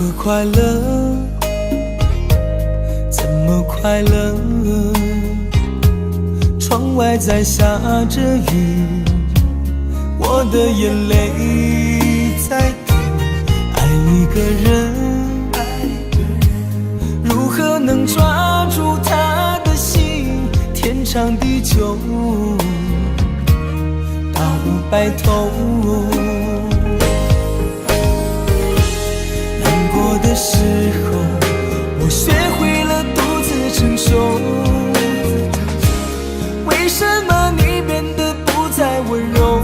何快乐？怎么快乐？窗外在下着雨，我的眼泪在滴。爱一个人，如何能抓住他的心？天长地久，到白头。难过的时候，我学会了独自承受。为什么你变得不再温柔？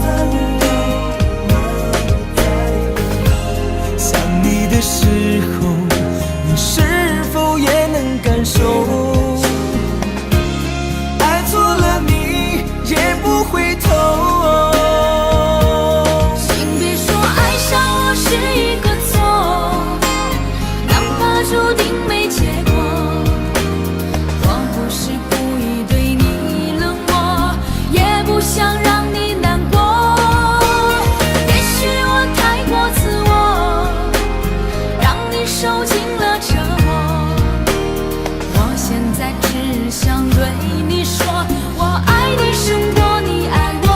想你的时候，你是否也能感受？爱错了你也不回头。请别说爱上我是一个错，哪怕注定没结果。我不是故意对你冷漠，也不想让你难过。也许我太过自我，让你受尽了折磨。我现在只想对你说，我爱你胜过你爱我。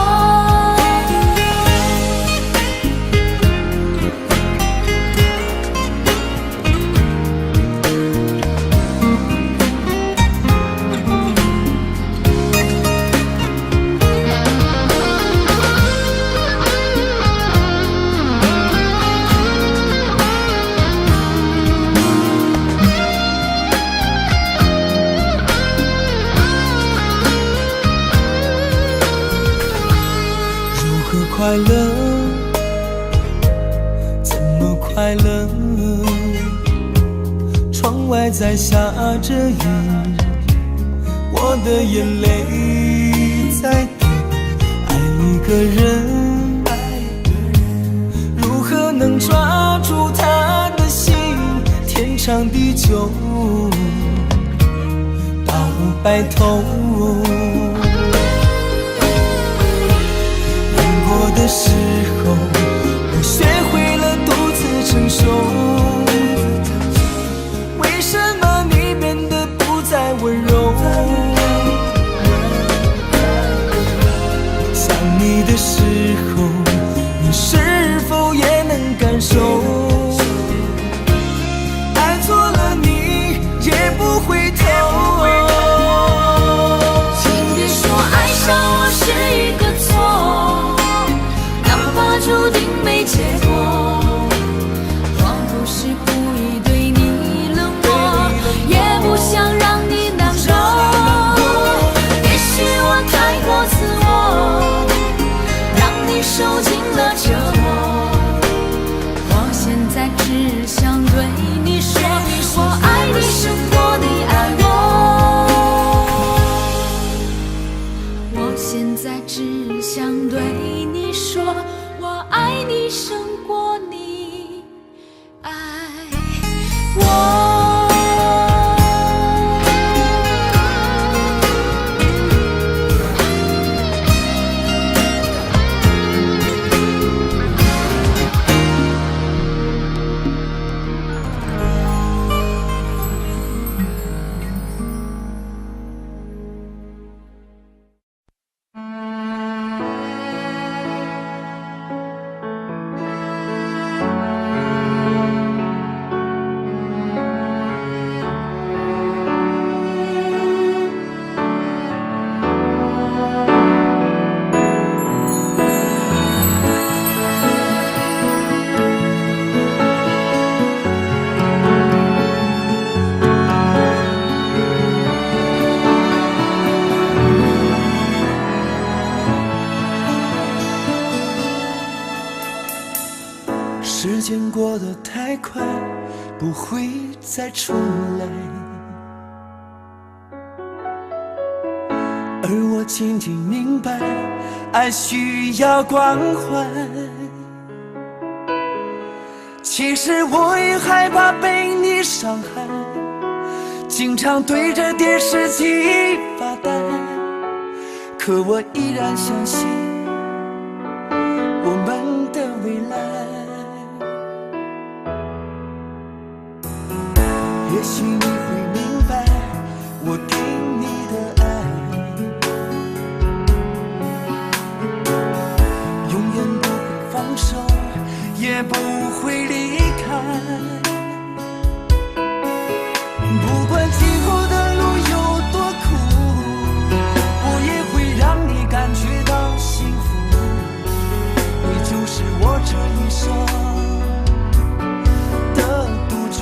快乐，怎么快乐？窗外在下着雨，我的眼泪在滴。爱一个人，如何能抓住他的心？天长地久，到白头。的时候，我学会了独自承受。为什么你变得不再温柔？想你的时候，你是否也能感受？爱错了你也不回头。请别说爱上我是一个错，注定没结果。我不是故意对你冷漠，也不想让你难过。也许我太过自我，让你受尽了折磨。我现在只想对你说，我爱你胜过你爱我。我现在只想对你说，我爱你胜过你爱我。时间过得太快，不会再重来。而我渐渐明白，爱需要关怀。其实我也害怕被你伤害，经常对着电视机发呆。可我依然相信我们的未来。也许你会明白我给你的爱，永远不会放手，也不会离开。不管今后的路有多苦，我也会让你感觉到幸福。你就是我这一生的赌注。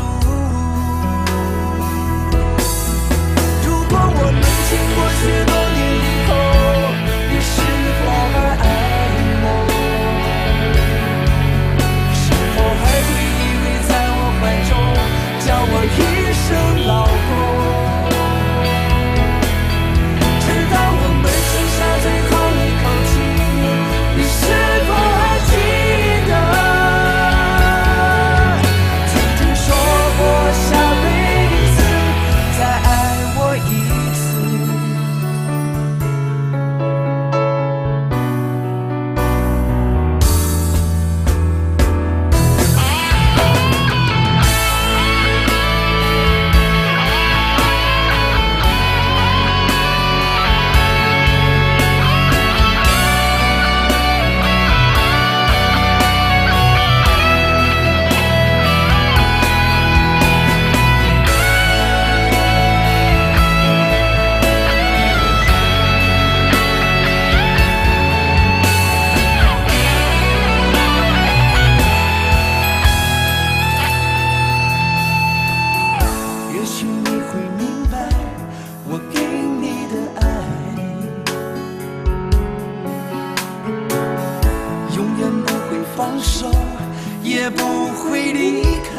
如果我们经过许多年以后，你是否还爱我？是否还会依偎在我怀中，叫我一声老公？直到我们剩下最后一口气，你是否还记得曾经说过下辈子再爱我一次？也许你会明白我给你的爱，永远不会放手，也不会离开。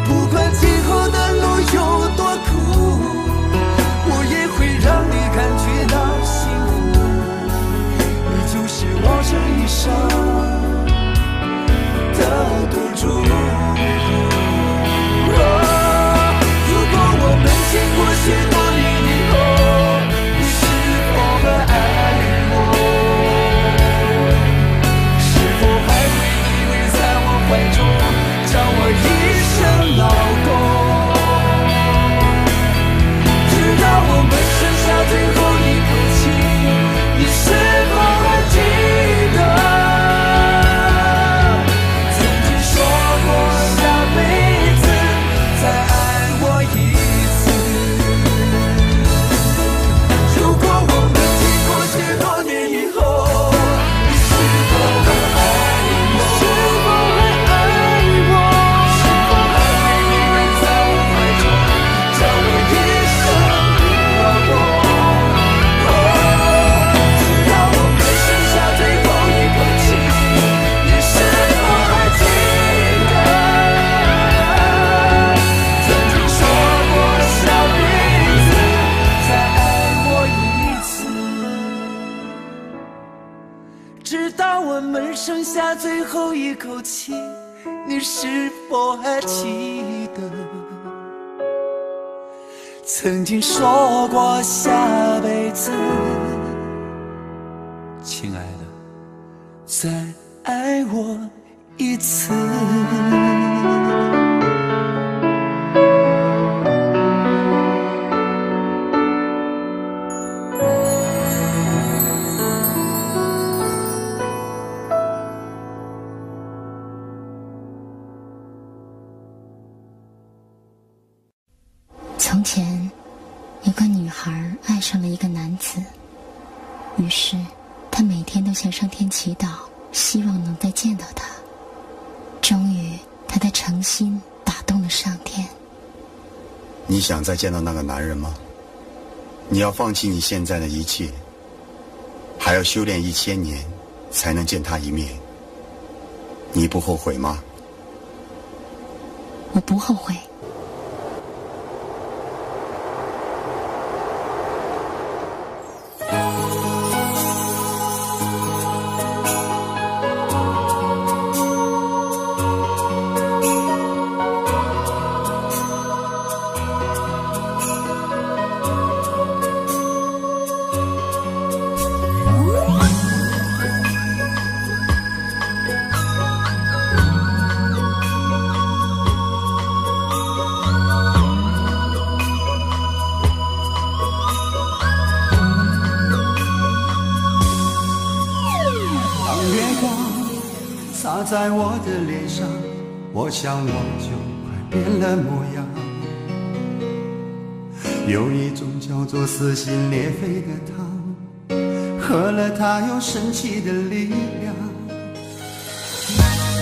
不管今后的路有多苦，我也会让你感觉到幸福。你就是我这一生的赌注。如果我们经过许多年以后，你是否还爱我？是否还会依偎在我怀中，叫我一声老公？直到我们剩下最后一口气，你是否还记得曾经说过下辈子再爱我一次？如果我们经过许多年以后，你是否还爱我？是否还爱我？是否还会依偎在我怀中，叫我一声老公？直到我们剩下最后一口气，你是否还记得曾经说过下辈子再爱我一次？直到我们剩下最后一口气，你是否还记得曾经说过下辈子，亲爱的，再爱我一次？从前，有个女孩爱上了一个男子，于是她每天都向上天祈祷，希望能再见到他。终于，她的诚心打动了上天。你想再见到那个男人吗？你要放弃你现在的一切，还要修炼1000年才能见他一面，你不后悔吗？我不后悔。洒在我的脸上，我想我就快变了模样。有一种叫做撕心裂肺的汤，喝了它有神奇的力量。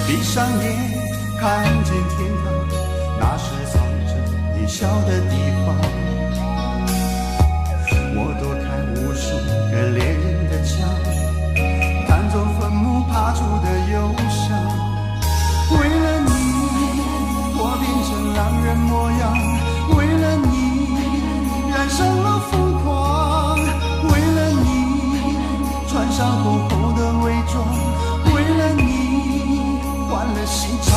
闭上眼看见天堂，那是藏着你笑的地方。我躲开无数个猎人的枪，弹奏坟墓爬出的忧伤。为了你我变成狼人模样，为了你染上了疯狂，为了你穿上厚厚的伪装，为了你换了心肠。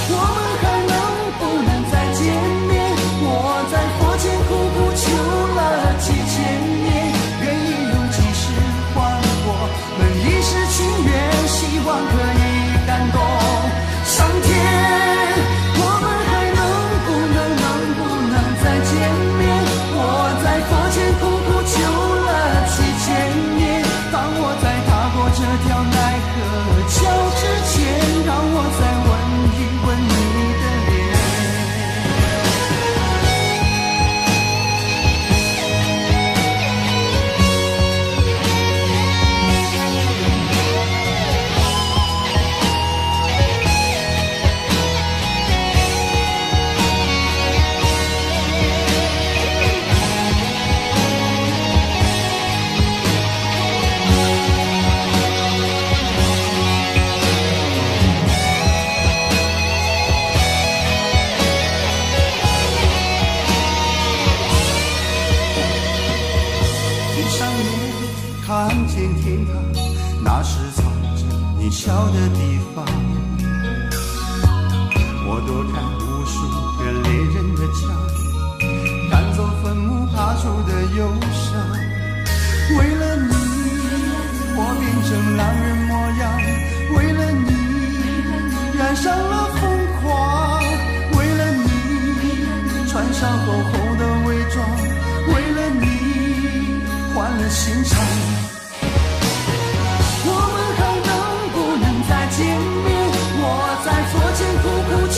我们还能不能再见面？我在佛前苦苦求了几千年，愿意用几世换我们一世情缘，希望可以感动上天。我们还能不能再见面？我在佛前苦苦求了几千年，当我在踏过这条奈何桥之前，让我再吻一吻你的脸。看见天堂，那是藏着你笑的地方。我躲开无数个猎人的枪，赶走坟墓爬出的忧伤。为了你我变成狼人模样，为了你染上了疯狂，为了你穿上厚厚的伪装，为了你换了心肠。我们还能不能再见面？我在佛前苦苦求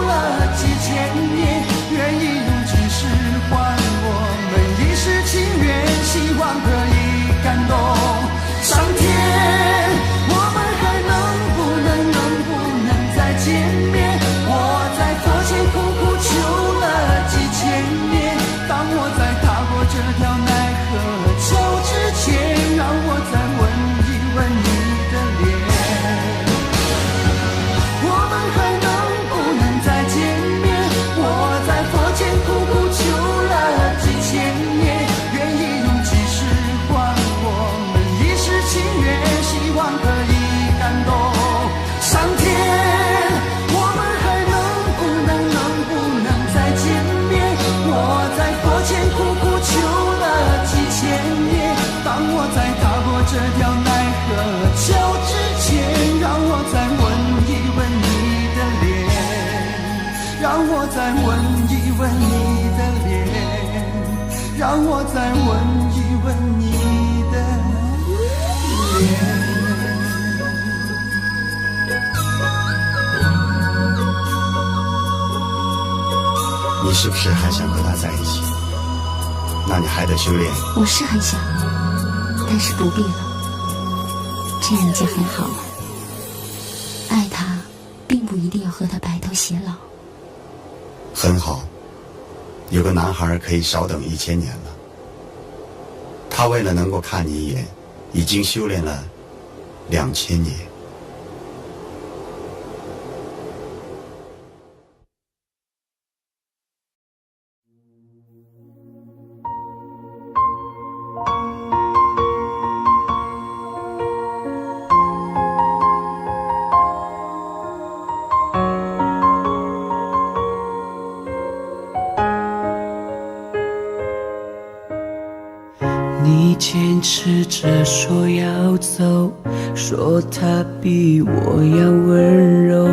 了几千年，愿意用几世换我们一世情缘，希望可以感动上天。我们还能不能再见面？我在佛前苦苦求了几千年，当我在踏过这条奈何桥之前，让我再吻一吻你的脸。我们还能不能再见面？我在佛前苦苦求了几千年，愿意用几世换我们一世情缘，希望可以感动上天。我们还能不能再见面？我在佛前苦苦求了几千年，当我在踏过这条奈何桥之前，让我再吻一吻你的脸，让我再吻一吻你的脸，让我再吻一吻你的脸。你是不是还想和他在一起？那你还得修炼。我是很想，但是不必了，这样已经很好了。爱他并不一定要和他白头偕老。很好，有个男孩可以少等1000年了。他为了能够看你一眼，已经修炼了2000年。你坚持着说要走，说他比我要温柔。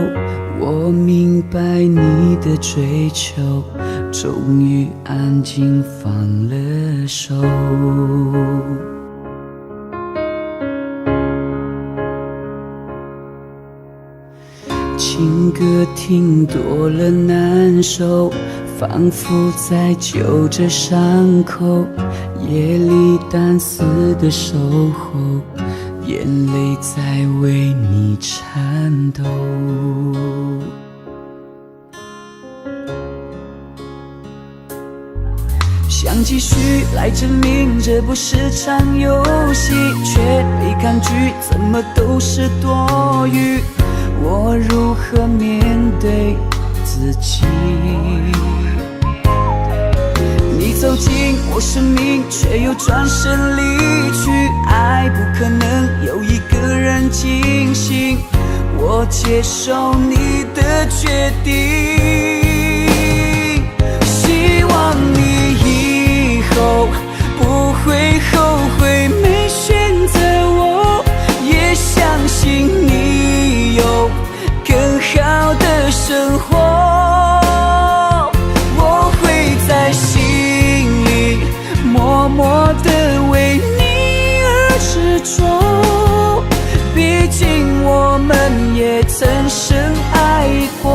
我明白你的追求，终于安静放了手。情歌听多了难受，仿佛在揪着伤口，夜里单丝的守候，眼泪在为你颤抖。想继续来证明这不是场游戏，却被抗拒，怎么都是多余。我如何面对自己？你走进我生命，却又转身离去。爱不可能有一个人进行，我接受你的决定。希望你以后不会后悔没选择我，也相信你有更好的生活。我会在心里默默地为你而执着，毕竟我们也曾深爱过。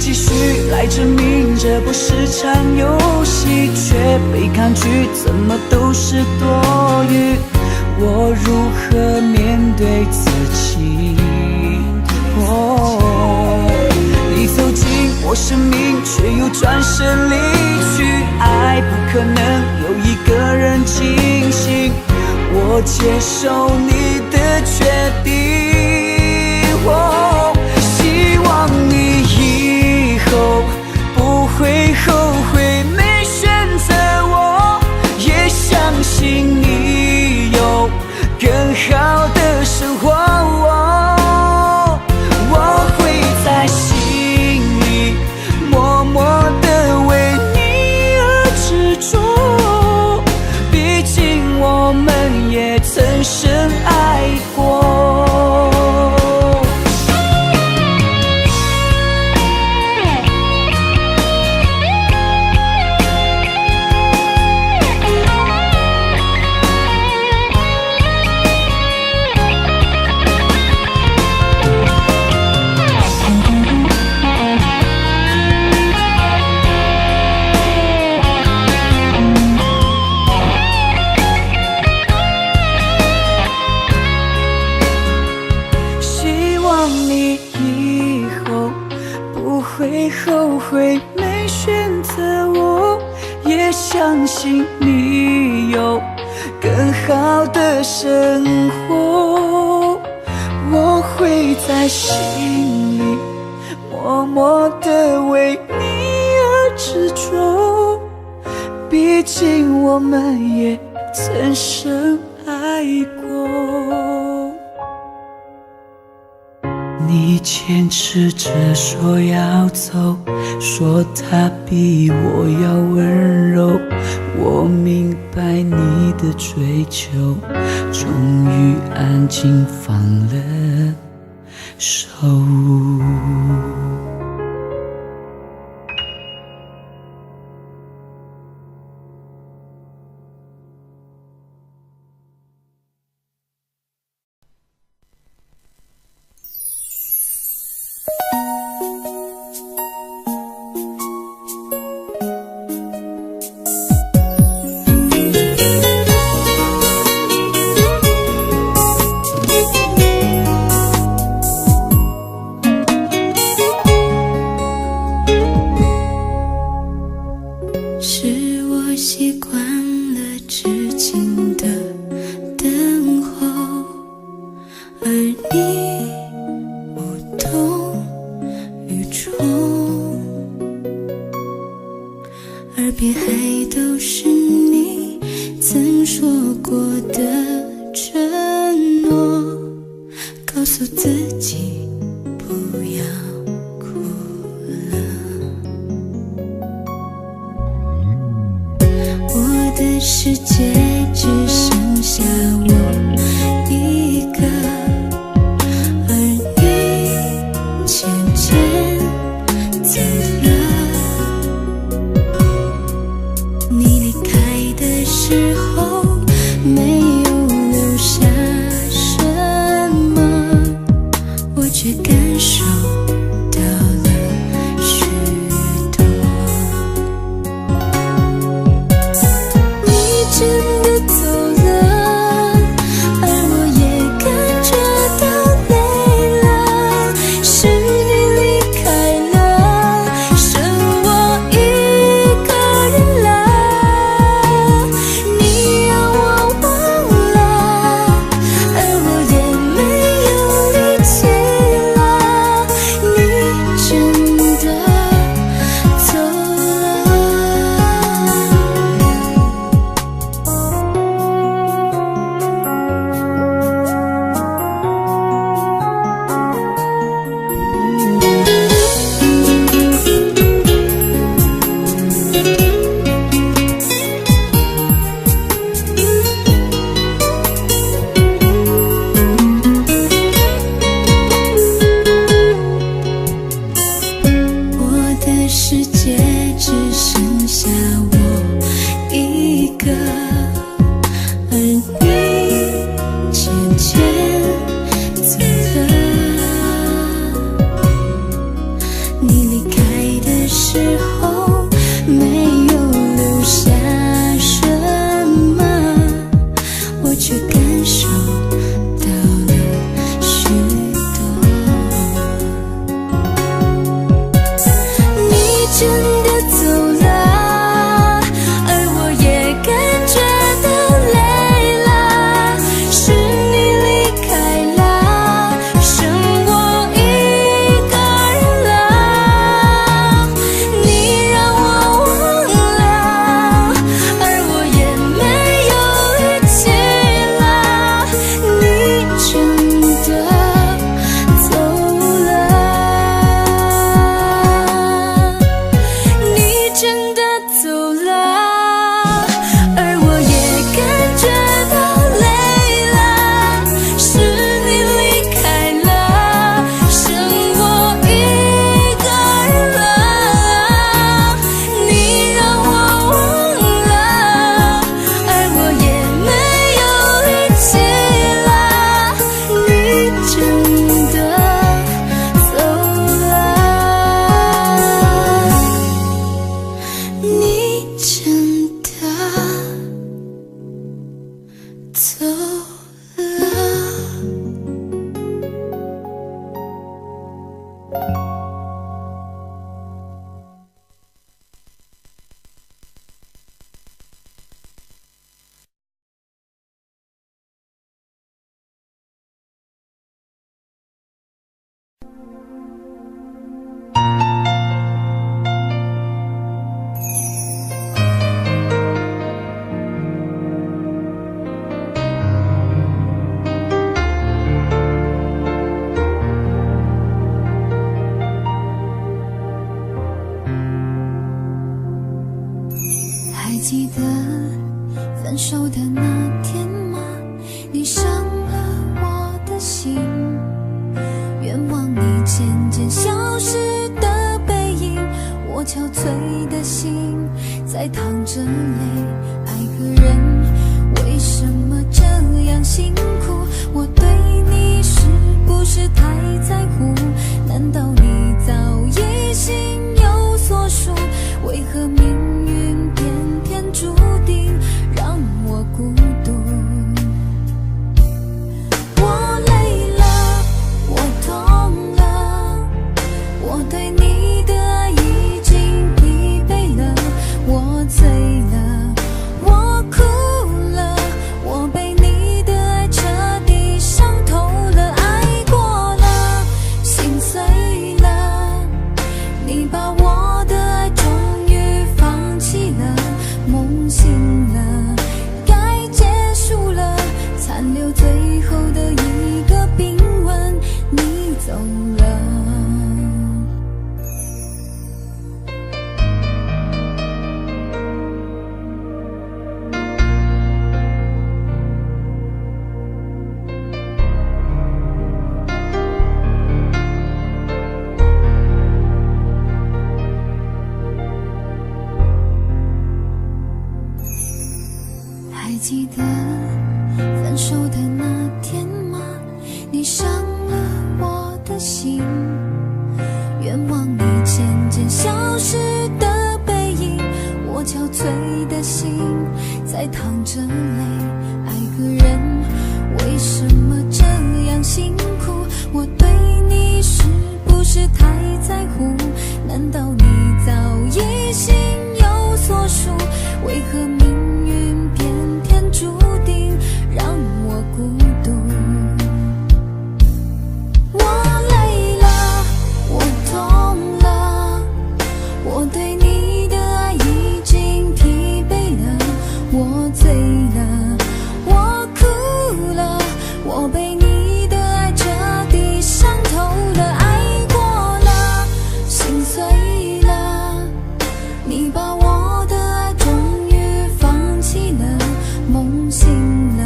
继续来证明这不是场游戏，却被抗拒，怎么都是多余。我如何面对自己？你走进我生命，却又转身离去。爱不可能有一个人进行，我接受你的决定。希望你以后不会后悔没选择我，也相信你有更好的生活。我会在心里默默地为你而执着，毕竟我们也曾深爱过。后悔没选择我，也相信你有更好的生活。我会在心里默默地为你而执着，毕竟我们也曾深爱过。你坚持着说要走，说他比我要温柔，我明白你的追求，终于安静放了手。世界只剩下个，而你渐渐走了。你离开的时候没有留下什么，我却感受到了许多。你真的走了，而我也感觉到累了，是你离开了，剩我一个人了。你让我忘了，而我也没有力气了。你真的走了，你真的走了，而我也感觉到累了，是你离开了，剩我一个人了。你让我忘了，而我也没有力气了。你真的走了，你真的走了。还记得分手的那天吗？你伤了我的心，愿望你渐渐消失的背影，我憔悴的心在淌着泪。爱个人为什么这样辛苦？我对你是不是太在乎？难道你早已心有所属？为何命运偏偏注定让我孤独？我累了，我痛了，我对你的爱已经疲惫了，我醉了，我哭了，我被你的爱彻底伤透了，爱过了，心碎了，你把我的爱终于放弃了，梦醒了，该结束了，残留最后的一个冰吻，你走了。还记得分手的那天吗？你伤了我的心，愿望你渐渐消失的背影，我憔悴的心在淌着泪。爱个人为什么这样辛苦？我对你是不是太在乎？难道你早已心有所属？为何命运偏偏注定让我孤独？我累了，我痛了，我对你的爱已经疲惫了，我醉了，我哭了，我被你的爱彻底伤透了，爱过了，心碎了，你把我的爱终于放弃了，梦醒了，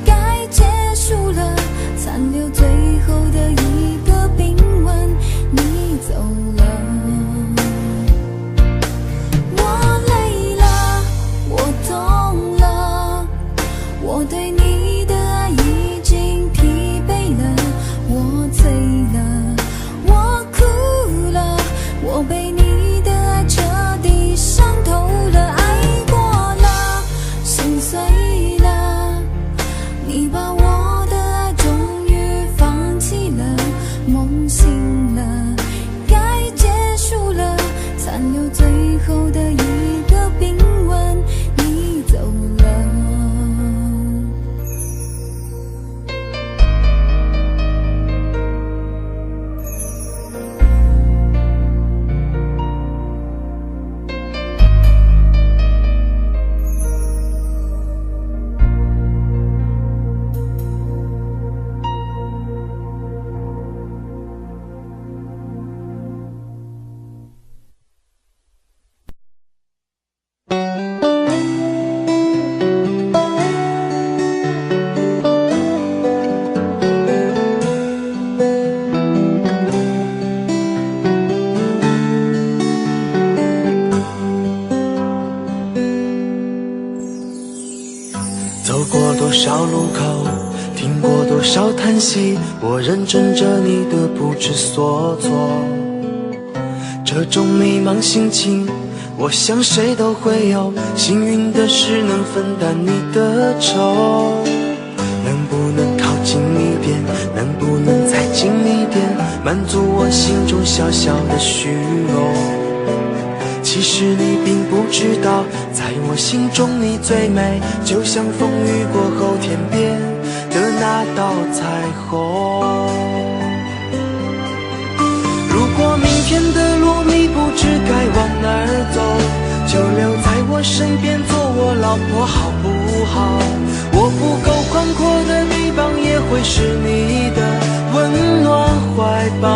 该结束了，残留最后的一个冰吻，你走了。我累了，我痛走过多少路口，听过多少叹息，我认真着你的不知所措。这种迷茫心情，我想谁都会有，幸运的是能分担你的愁。能不能靠近一点，能不能再近一点，满足我心中小小的虚荣。其实你并不知道，在我心中你最美，就像风雨过后天边的那道彩虹。如果明天的路你不知该往哪儿走，就留在我身边做我老婆好不好？我不够宽阔的臂膀也会是你的温暖怀抱。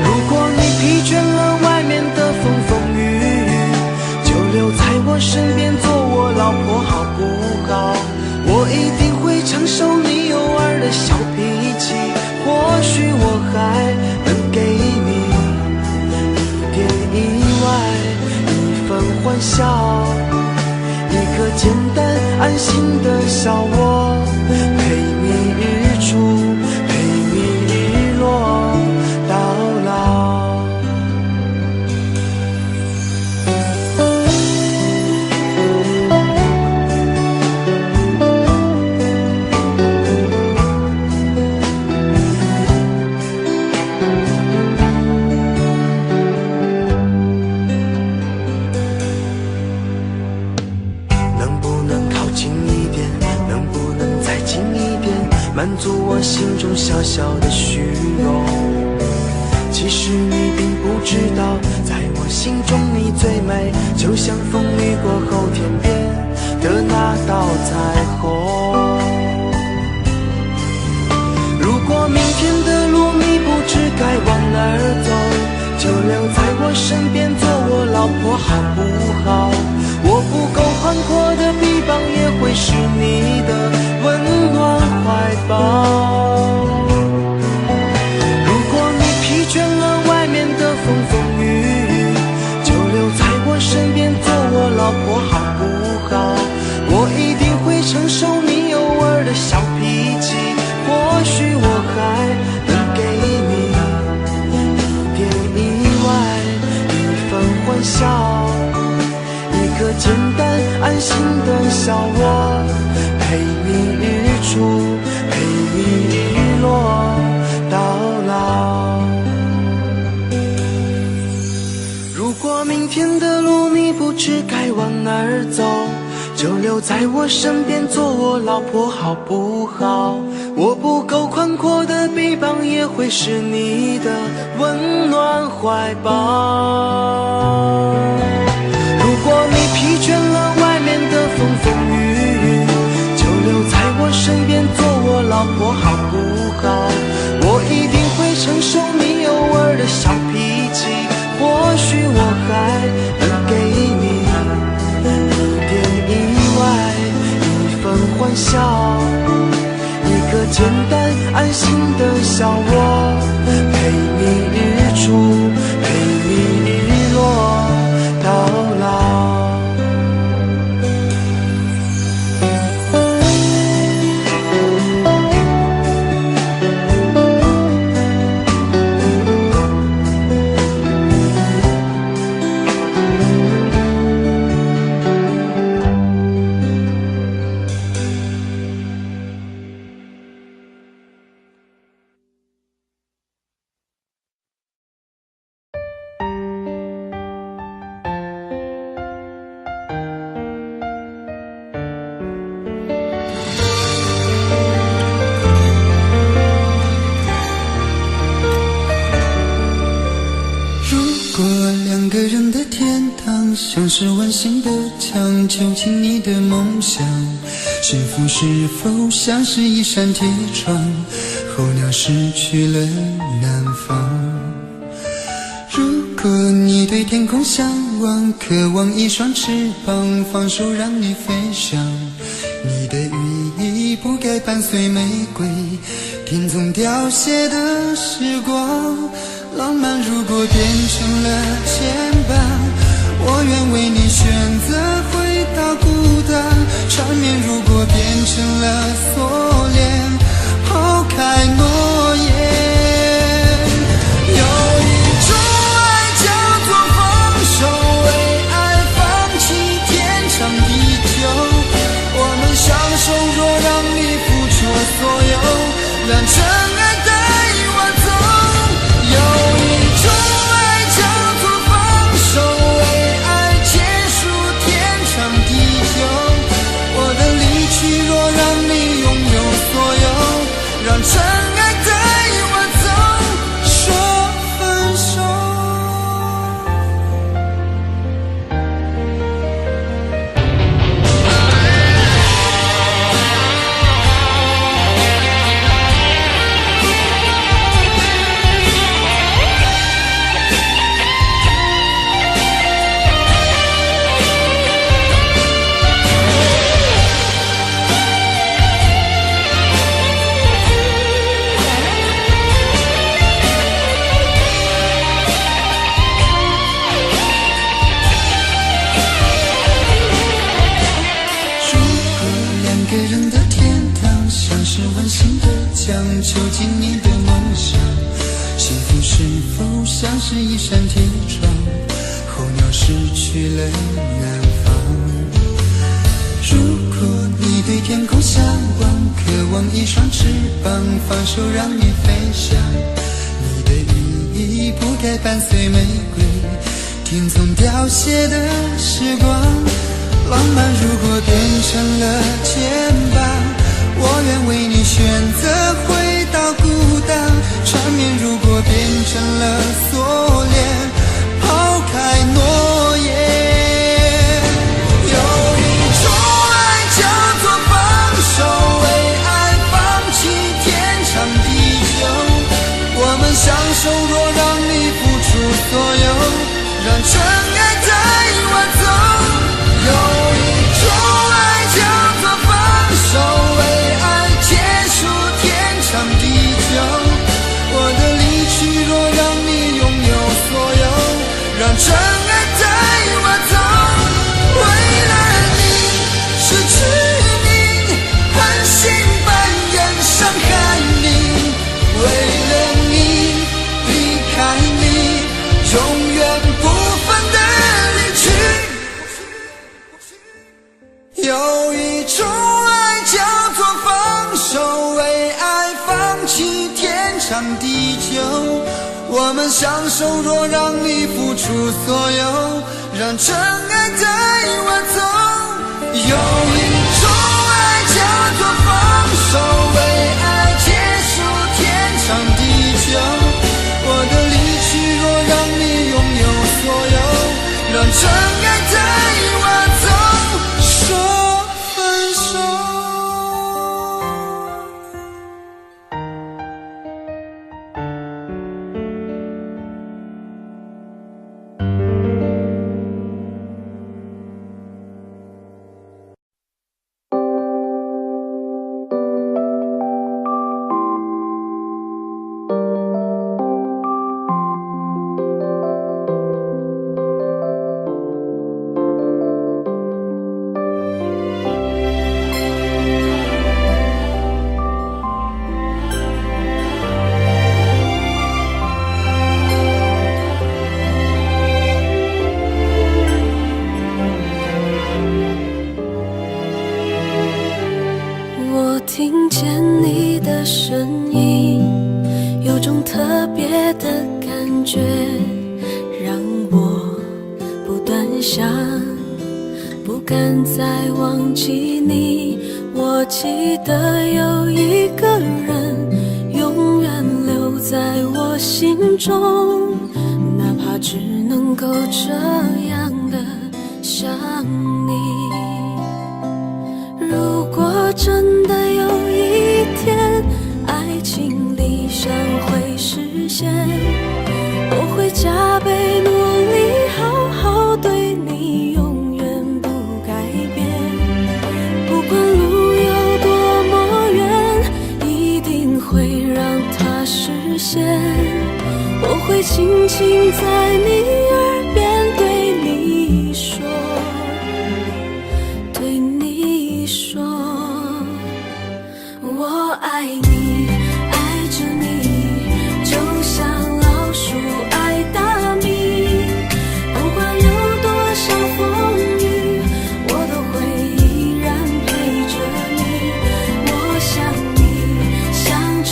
如果你疲倦了外面的风风雨雨，就留在我身边做我老婆好不好？我一定会承受你偶尔的小脾气，或许我还能给你一点意外，一份欢笑，一颗简单安心的小窝，陪你日出，陪你日落到老。满足我心中小小的虚荣。其实你并不知道，在我心中你最美，就像风雨过后天边的那道彩虹。如果明天的路你不知该往哪儿走，就留在我身边做我老婆好不好？我不够宽阔的臂膀也会是你的温暖怀抱。如果你疲倦了外面的风风雨雨，就留在我身边做我老婆好不好？我一定会承受你偶尔的小脾气，或许我还能给你一点意外，一份欢笑，一颗简单安心的小窝，陪你日出，陪你日落到老。如果明天的路你不知该往哪儿走，就留在我身边做我老婆好不好？我不够宽阔的臂膀也会是你的温暖怀抱。如果你疲倦了外面的风风雨雨，就留在我身边做我老婆好不好？我一定会承受你偶尔的小脾气，或许我还能给你一点意外，一份欢笑，一颗简单安心的小窝，陪你日出，陪你日落到老。像是温馨的墙，囚禁你的梦想。幸福是否像是一扇铁窗，候鸟失去了南方。如果你对天空向往，渴望一双翅膀，放手让你飞翔。你的羽翼不该伴随玫瑰，天纵凋谢的时光。浪漫如果变成了牵绊，我愿为你选择回到孤岛，让真爱带我走。有一种爱叫做放手，为爱结束天长地久。我的离去若让你拥有所有，让真爱带我走，说分手。囚禁你的梦想，幸福是否像是一扇铁窗，候鸟失去了南方。如果你对天空向往，渴望一双翅膀，放手让你飞翔，你的羽翼不该伴随玫瑰听从凋谢的时光。浪漫如果变成了肩膀，我愿为你选择回到孤单。缠绵如果变成了锁链，抛开诺言。有一种爱叫做放手，为爱放弃天长地久。我们相守，若让你付出所有，让真爱带我走。有一种爱叫做放手，为爱结束天长地久。我的离去若让你拥有所有，让真爱带我走。为了你失去你，狠心扮演伤害你，为了你离开你，永远不分的离去。有一种爱叫做放手，为爱放弃天长地久。我们相守，若让你付出所有，让真爱带我走。有一种爱叫做放手，为爱结束天长地久。我的离去若让你拥有所有，让真爱带我走，说分手。听见你的声音，有种特别的感觉，让我不断想，不敢再忘记你。我记得有一个人永远留在我心中，哪怕只能够这样的想你。如果真的有一天爱情理想会实现，我会加倍努力好好对你，永远不改变。不管路有多么远，一定会让它实现。我会轻轻在你耳边对你说，对你说我爱你，爱着你，就像老鼠爱大米。不管有多少风雨，我都会依然陪着你。我想你，想着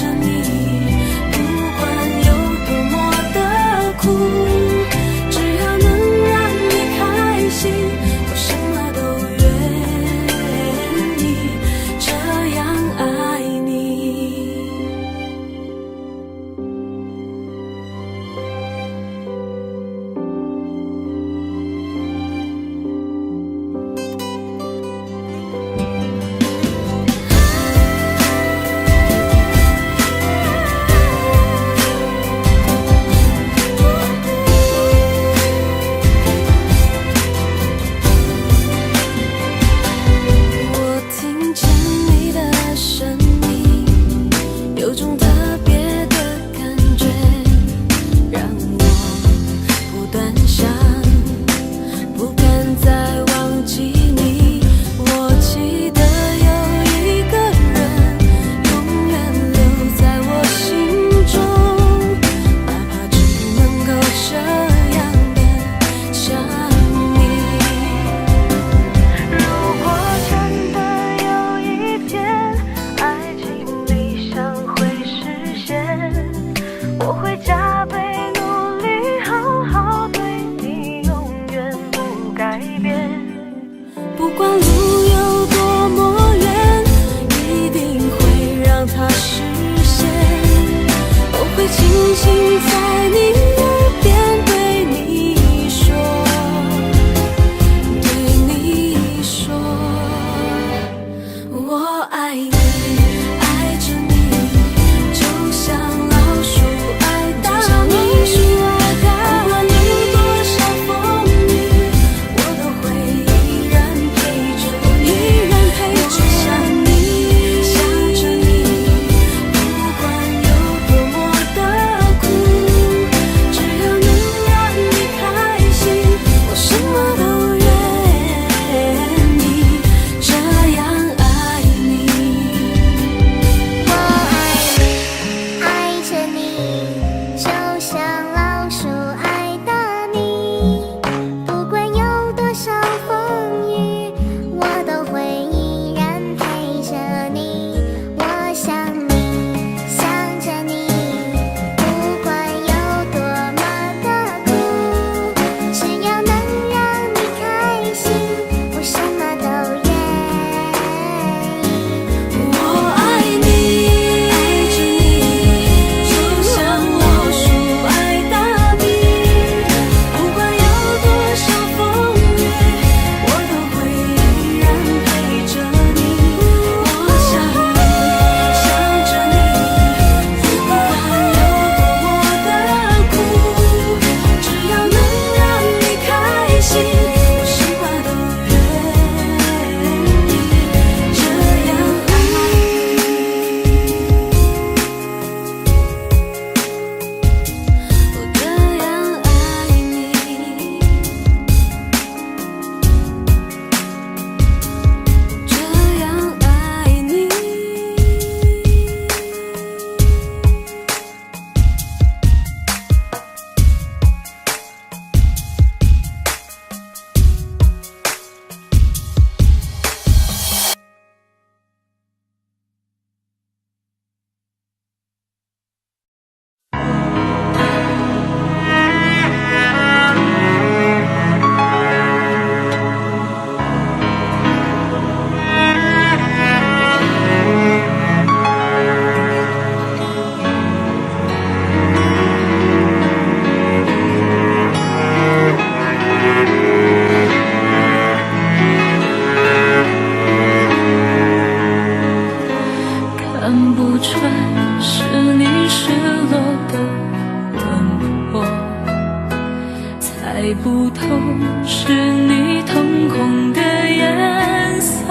是你瞳孔的颜色，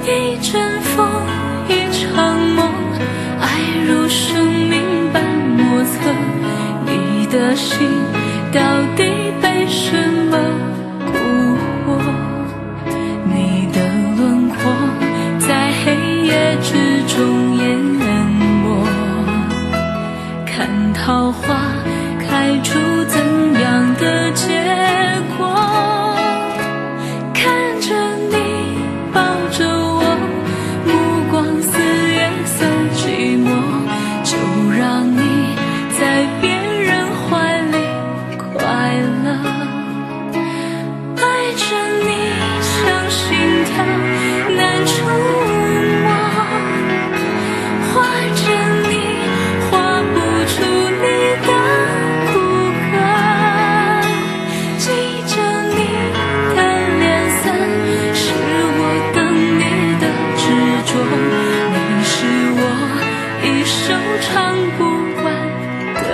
一阵风，一场梦，爱如生命般莫测。你的心到底被什么蛊惑？你的轮廓在黑夜之中淹没，看桃花开出怎样的结果？看着你抱着我，目光似月色寂寞，就让你在别人怀里快乐。爱着你像心跳难触摸，画着你画不出你的骨骼，记着你的脸色，是我等你的执着。你是我一首唱不完的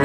歌。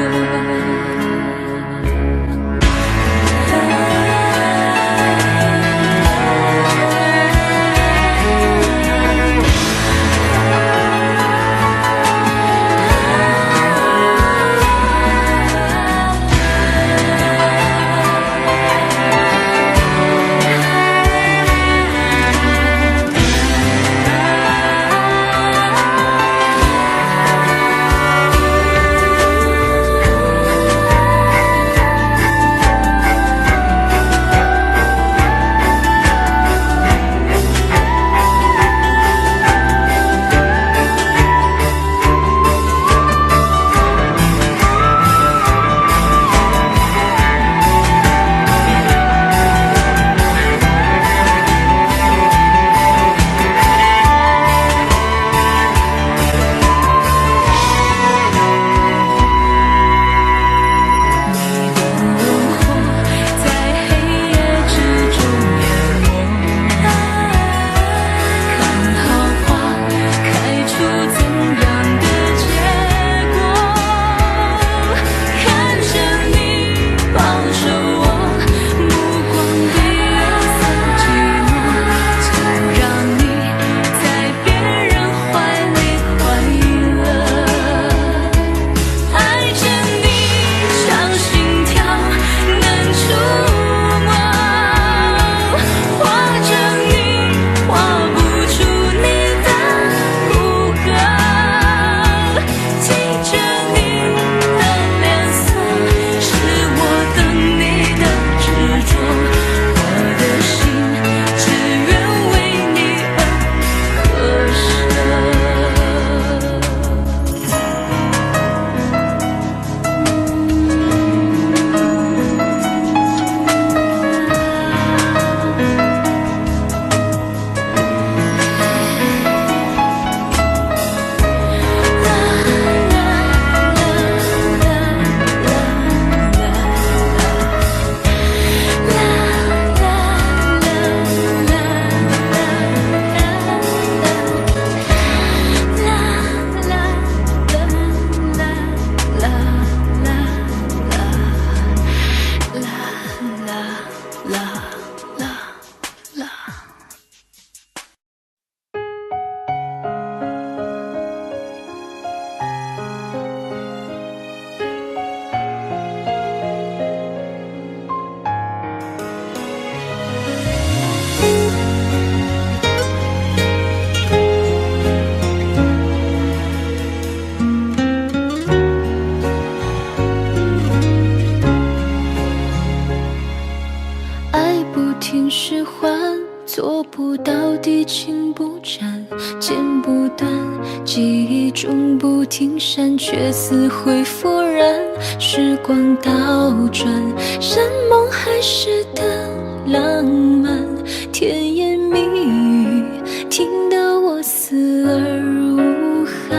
做不到地情不沾，剪不断，记忆中不停闪，却似会复燃。时光倒转，山盟海誓的浪漫，甜言蜜语听得我死而无憾。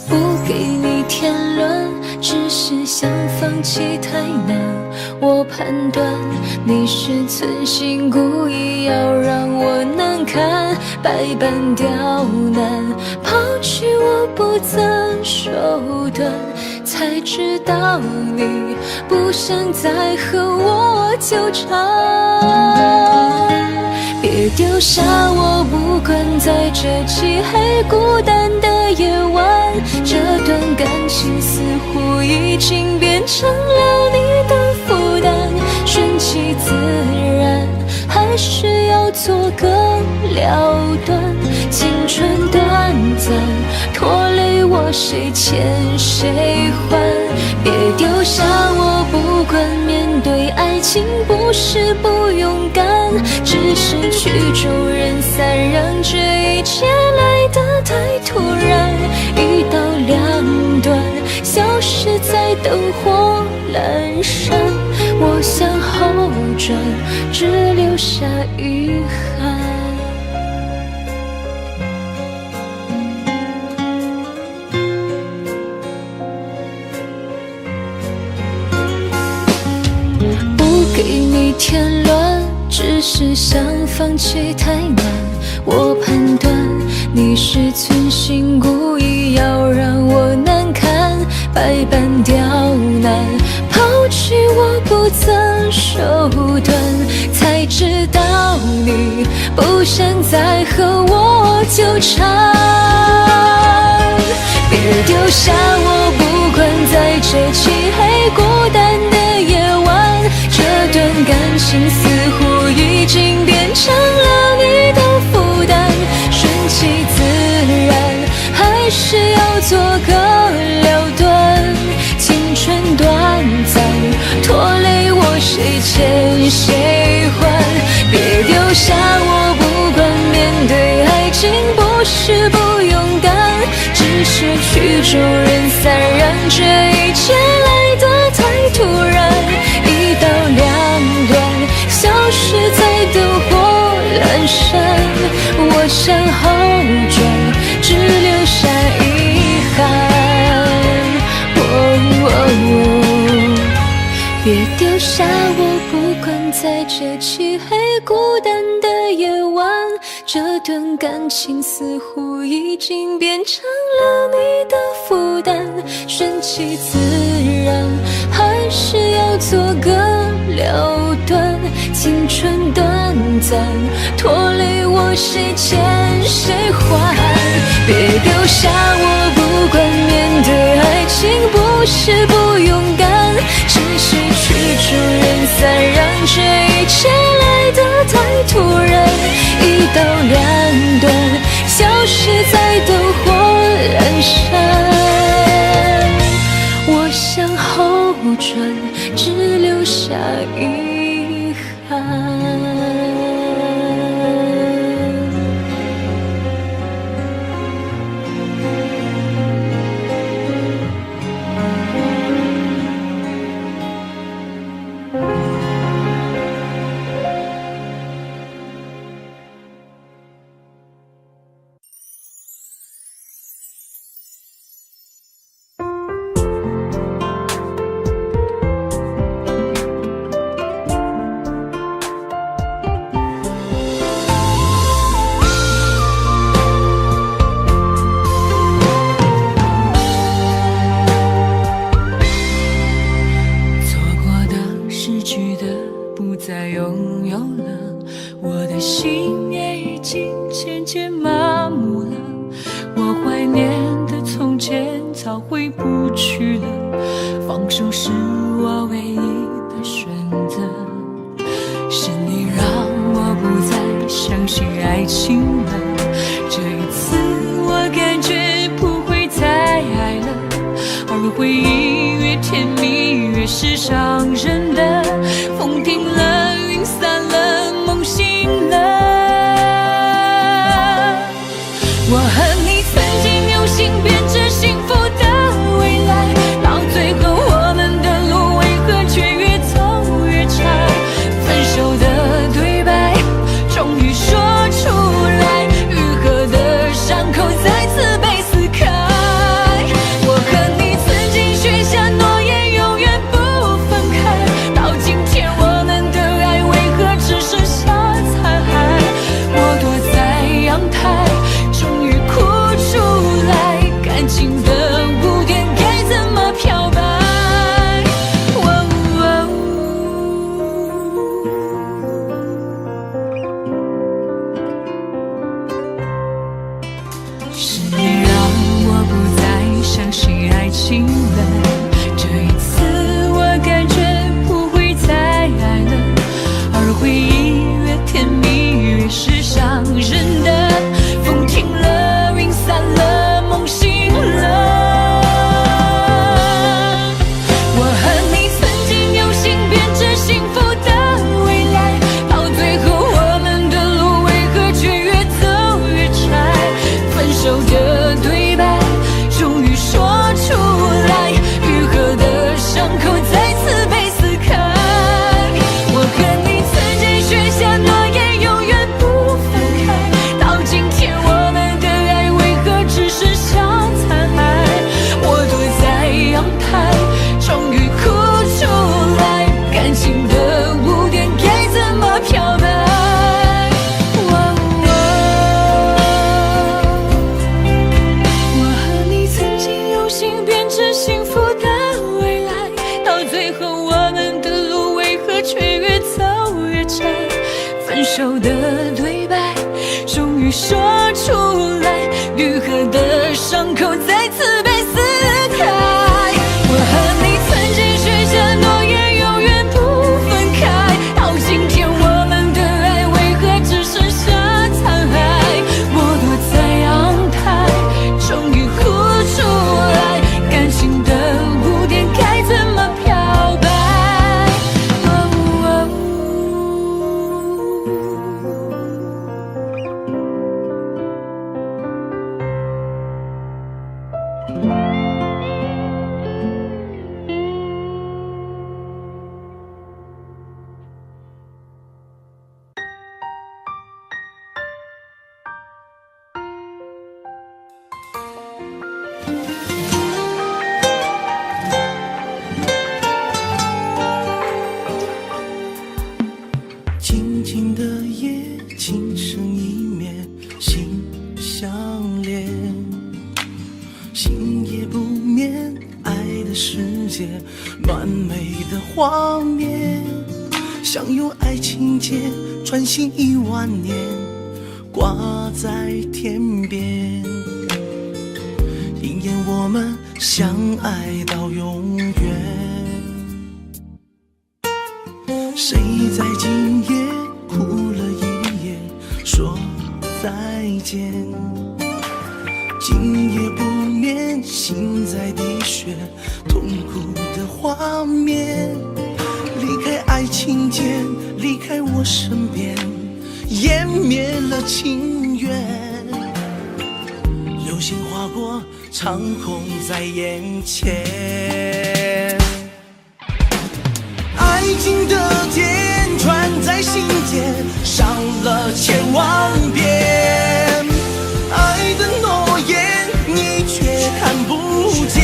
不给你添乱，只是想放弃太难。我判断你是存心故意要让我难堪，百般刁难，抛弃我不择手段，才知道你不想再和我纠缠。别丢下我，不管在这漆黑孤单的夜晚，这段感情似乎已经变成了你的负担。顺其自然，还是要做个了断。青春短暂，拖累我谁欠谁还。别丢下我，不管面对爱情不是不勇敢，只是曲终人散，让这一切来得太突然。一刀两断，消失在灯火阑珊。我向后转，只留下遗憾。不给你添乱，只是想放弃太难。我判断你是存心故意要让我难堪，百般刁难，抛弃我不择手段，才知道你不想再和我纠缠。别丢下我，不管在这漆黑孤单的夜晚，这段感情似乎已经变成了你的负担。顺其自然，还是要做个了断。青春短暂，拖累我谁欠谁还。别丢下我，不管面对爱情不是不勇敢，只是曲终人散，让这一切来得太突然。一刀两断，消失在灯火阑珊。我向后转，只留下遗憾。别丢下我，不管在这漆黑孤单的夜晚，这段感情似乎已经变成了你的负担。顺其自然，还是要做个了断。青春短暂，拖累我谁欠谁还。别丢下我，不管面对爱情不是不勇敢，只是曲终人散，让这一切来得太突然。一刀两断，消失在灯火阑珊。我向后转，只留下遗憾。变成幸福的未来，到最后我们的路为何分手的对白，终于说出来，愈合的伤口再次被撕开。我和你曾经许下诺言，永远不分开。到今天我们的爱，为何只剩下残骸？我躲在阳台，终于哭出来，感情的污点该怎么漂白？静静的夜，轻声一面，心相连，心也不眠，爱的世界，完美的画面，像有爱情结，穿行10000年，挂在天边，应验我们相爱到永远。谁在今夜哭了一夜，说再见？今夜不眠，心在滴血，痛苦的画面。离开爱情间，离开我身边，湮灭了情缘。流星划过长空在眼前，爱情的剑穿在心间，伤了千万遍。爱的诺言，你却看不见。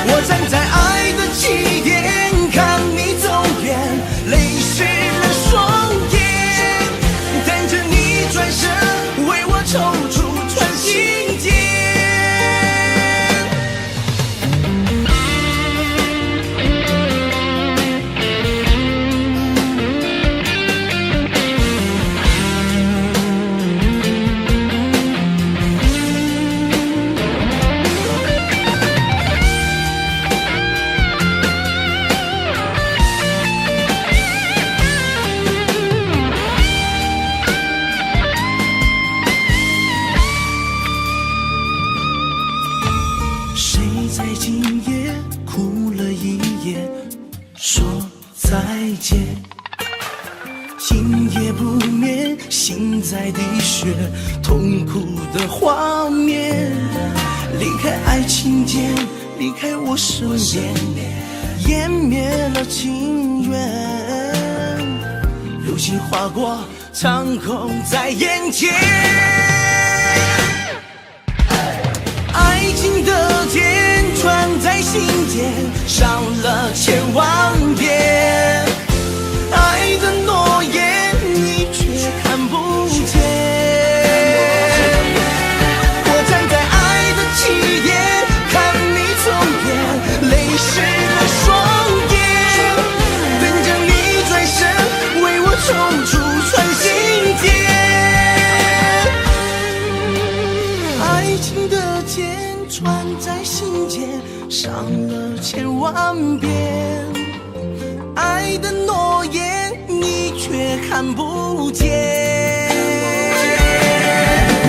我站在爱的起点，看你走远，泪湿了双眼，等着你转身，为我抽出穿心间。谁在今夜哭了一夜，说再见？今夜不眠，心在滴血，痛苦的画面。离开爱情间，离开我身边，湮灭了情缘。流星划过长空在眼前，爱情的剑穿在心间，伤了千万遍。爱的诺言，你却看不见。我站在爱的起点，看你走远，泪湿了双眼，等着你转身，为我抽出穿心间。爱情的剑穿在心间，伤了千万遍。爱的诺言，你却看不见。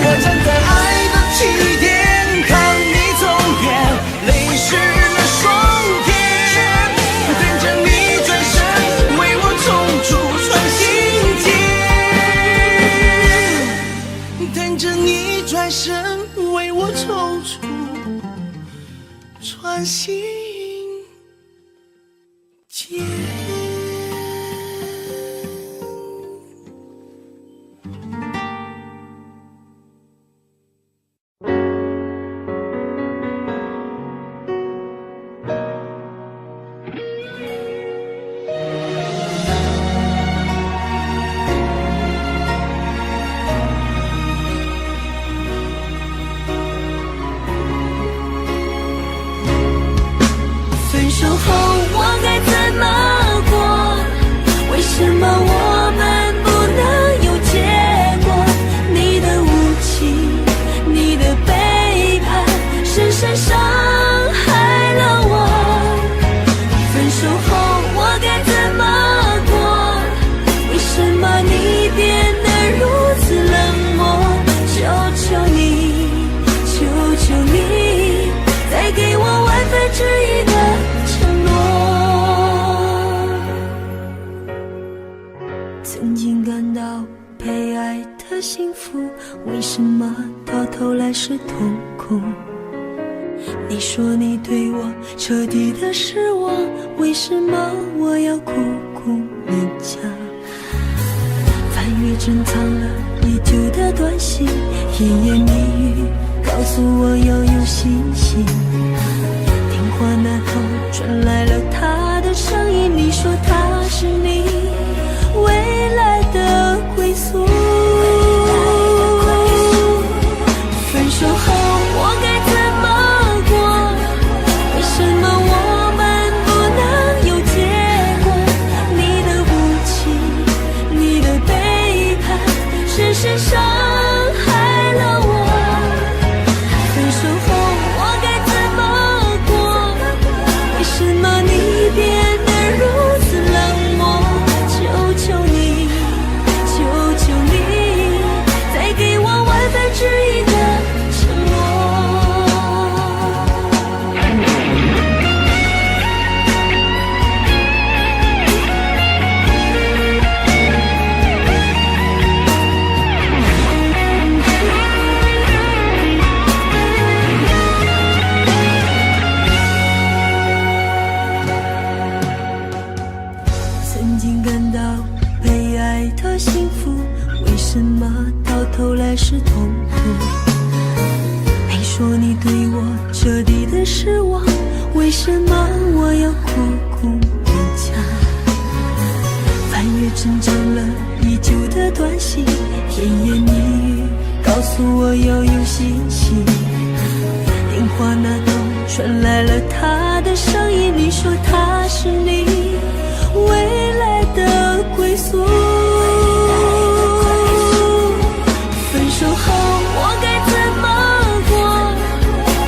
我站在爱的起点，看你走远，泪湿了双眼，等着你转身，为我抽出穿心间，等着你转身，为我抽出穿心间。曾经感到被爱的幸福，为什么到头来是痛苦？你说你对我彻底的失望，为什么我要苦苦勉强？翻阅珍藏了已久的短信，甜言蜜语告诉我要有信心。电话那头传来了他的声音，你说他是你未来的归宿。分手后我该怎么过？为什么我们不能有结果？你的无情，你的背叛，深深伤害了我。分手后我该怎么过？为什么你变得如此冷漠？求求你，求求你，再给我万分之一的承诺。曾经感到被爱的幸福，为什么到头来是痛苦？你说你对我彻底的失望，为什么我要苦苦勉强？翻阅珍藏了已久的短信，甜言蜜语告诉我要有信心。电话那头传来了他的声音，你说他是你未来的归宿。分手后我该怎么过？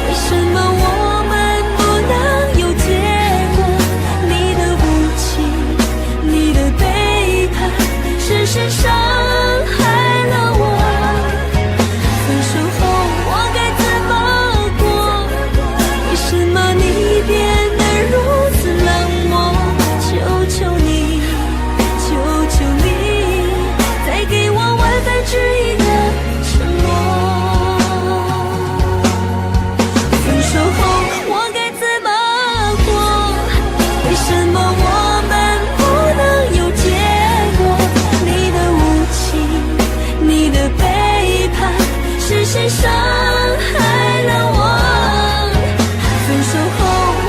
为什么我们不能有结果？你的无情，你的背叛，深深伤害了我。分手后我该怎么过？为什么你变得如此冷漠？求求你，求求你，再给我万分之一的承诺。分手后我该怎么过？为什么我们不能有结果？你的无情，你的背叛，深深伤害了我。分手后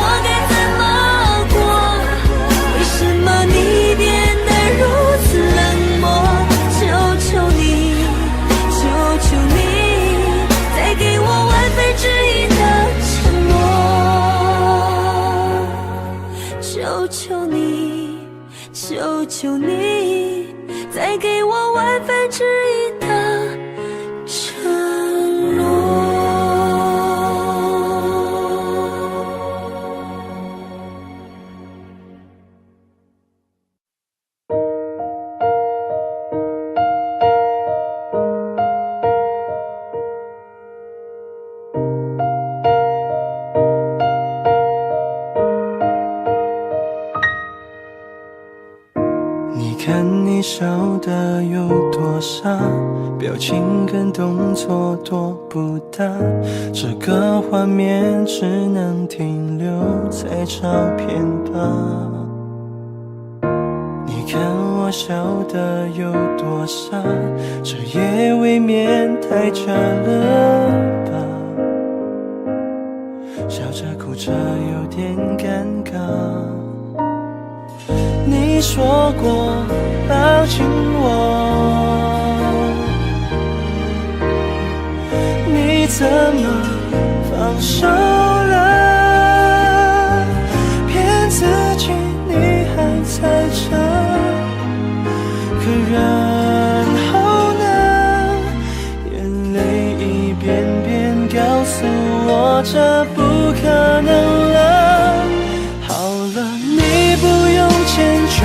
我该怎么过？为什么你变得如此冷漠？求求你，求求你，再给我万分之一的承诺。求求你，求求你，再给我万分之一的承诺。你看你笑得有多傻，表情跟动作多不搭，这个画面只能停留在照片吧。你看我笑得有多傻，这也未免太假了吧。笑着哭着有点尴尬。你说过抱紧我，你怎么放手了？骗自己你还在这，可然后呢？眼泪一遍遍告诉我这不可能了。好了，你不用迁就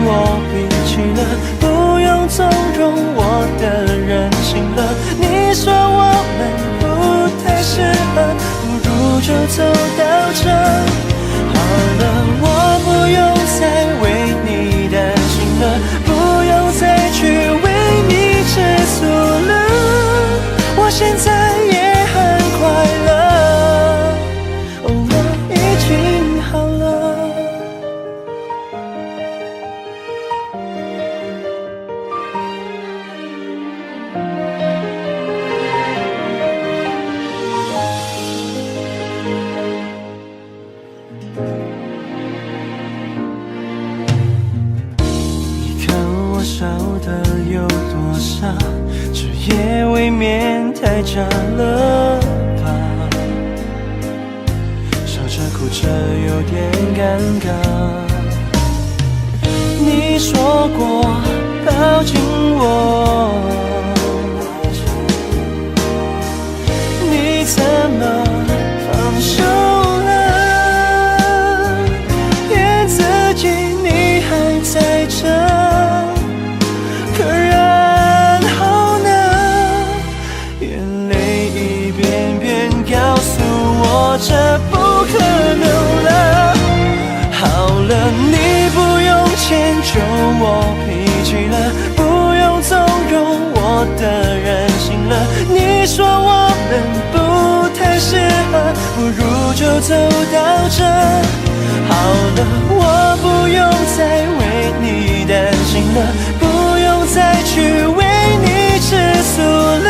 我脾气了，不用纵容我的任性了。你说我们不太适合，不如就走到这。好了，我不用再为你担心了，不用再少的有多傻，这夜未免太假了吧，笑着哭着有点尴尬。你说过抱紧我，你怎么放手了？骗自己你还在这，可然后呢？眼泪一遍遍告诉我这不可能了。好了，你不用迁就我脾气了，不用纵容我的任性了。你说我们不太适合，不如就走到这。好了，我不用再为你担心了，不用再去为你吃素了。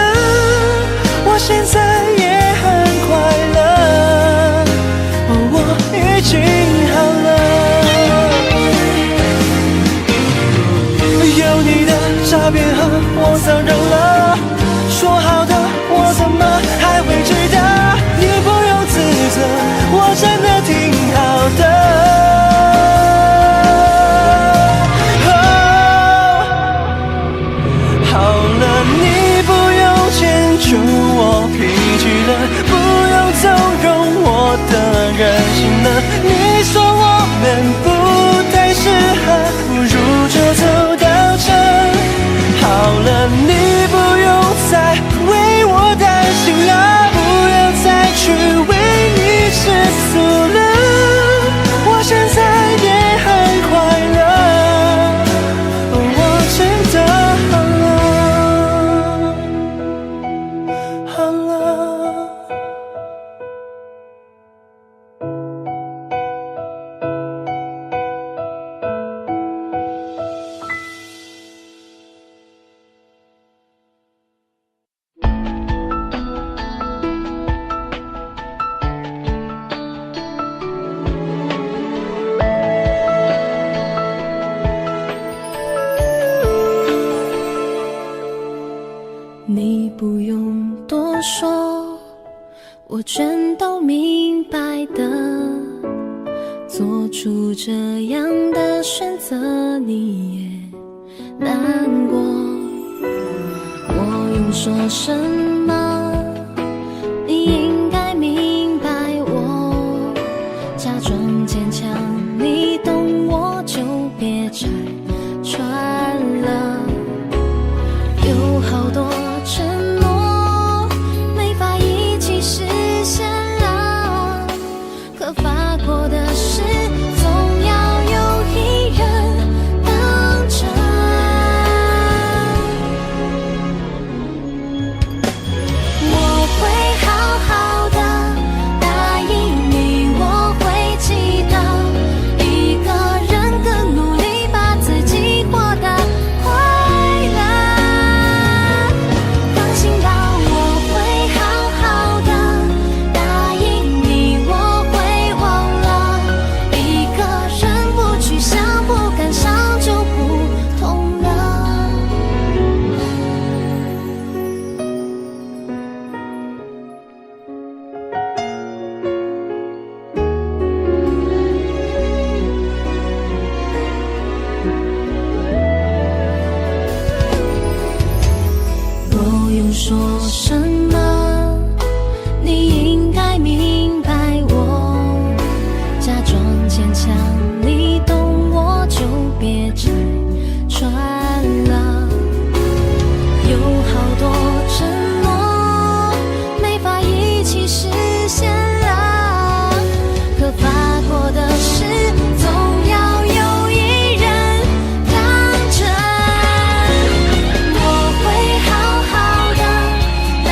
我现在也很快乐，我已经好了。有你的诈骗和我早认了，说好的我怎么还会记得？你不用自责，我真的挺好的。好了，你不用迁就我脾气了，不用纵容我的任性了。你说我们不太适合，不如就走到这。好了，你不用再为我担心了，不要再去为你吃素了。我现在也很快乐，我真的好了。你不用多说，我全都明白的。做出这样的选择，你也难过。我用说什么？你应该明白我。假装坚强，你懂我就别拆穿了。有好多承诺没法一起实现了，可发过的事总要有一人当真。我会好好的答应你，我会记得一个人更努力把自己活得快乐。放心吧，我会好好的答应你，我会忘了一个人不去想，不感伤就不痛了。若用说什么，你应该明白我。假装坚强，你懂我就别拆穿了。有好多承诺没法一起实现了，可发过的事总要有一人当真。我会好好的答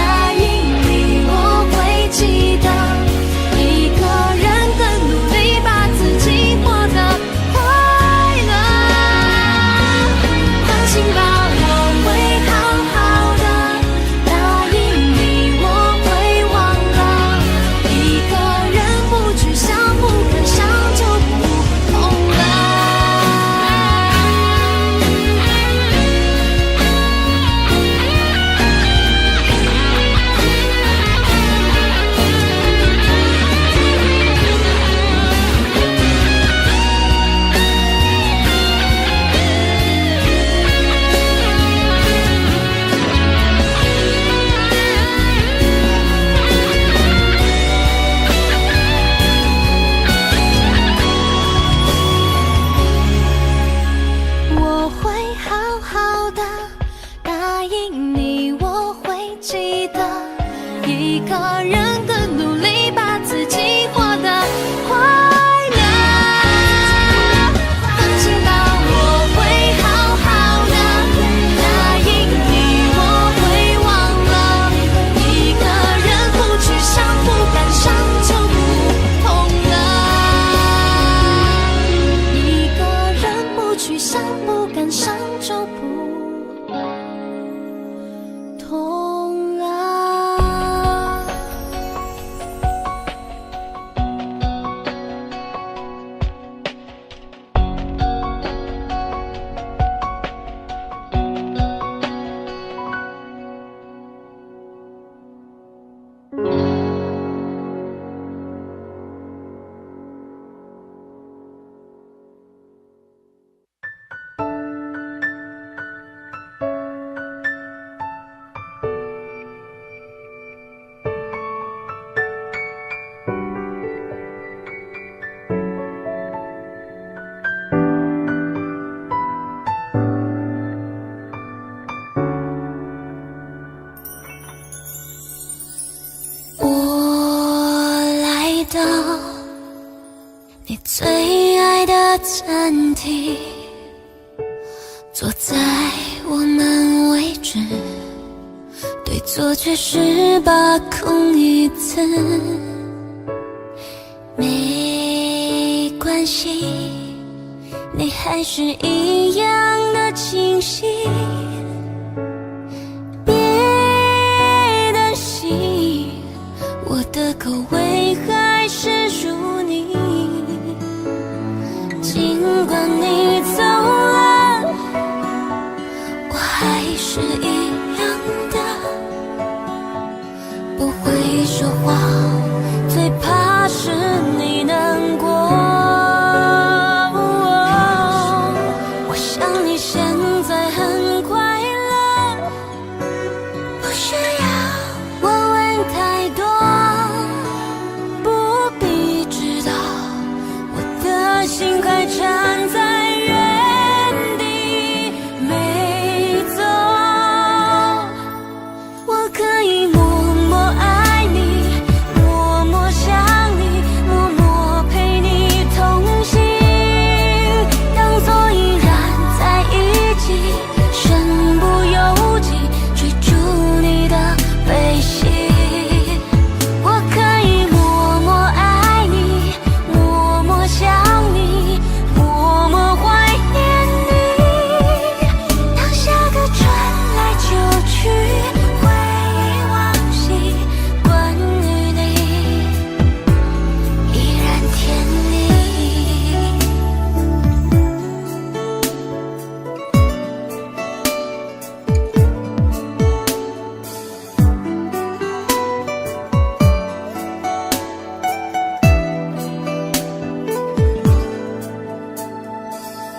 一个人更努力把自己活得快乐。放心吧，我会好好的，答应你我会忘了。一个人不去想，不敢想就不痛了。一个人不去想，不敢想就不痛了。你最爱的餐厅，坐在我们位置，对坐却是把空椅子。没关系，你还是一样的清晰，别担心，我的口味还是如你。尽管你走了，我还是一样的，不会说谎，最怕是你难过。我想你现在很快乐，不需要我问太多，不必知道我的心还站在原地没走。我可以默默爱你，默默想你，默默陪你同行，当作依然在一起，身不由己追逐你的背信。我可以默默爱你，默默想你，默默怀念你，当下个转来就去，回忆往昔，关于你依然甜蜜。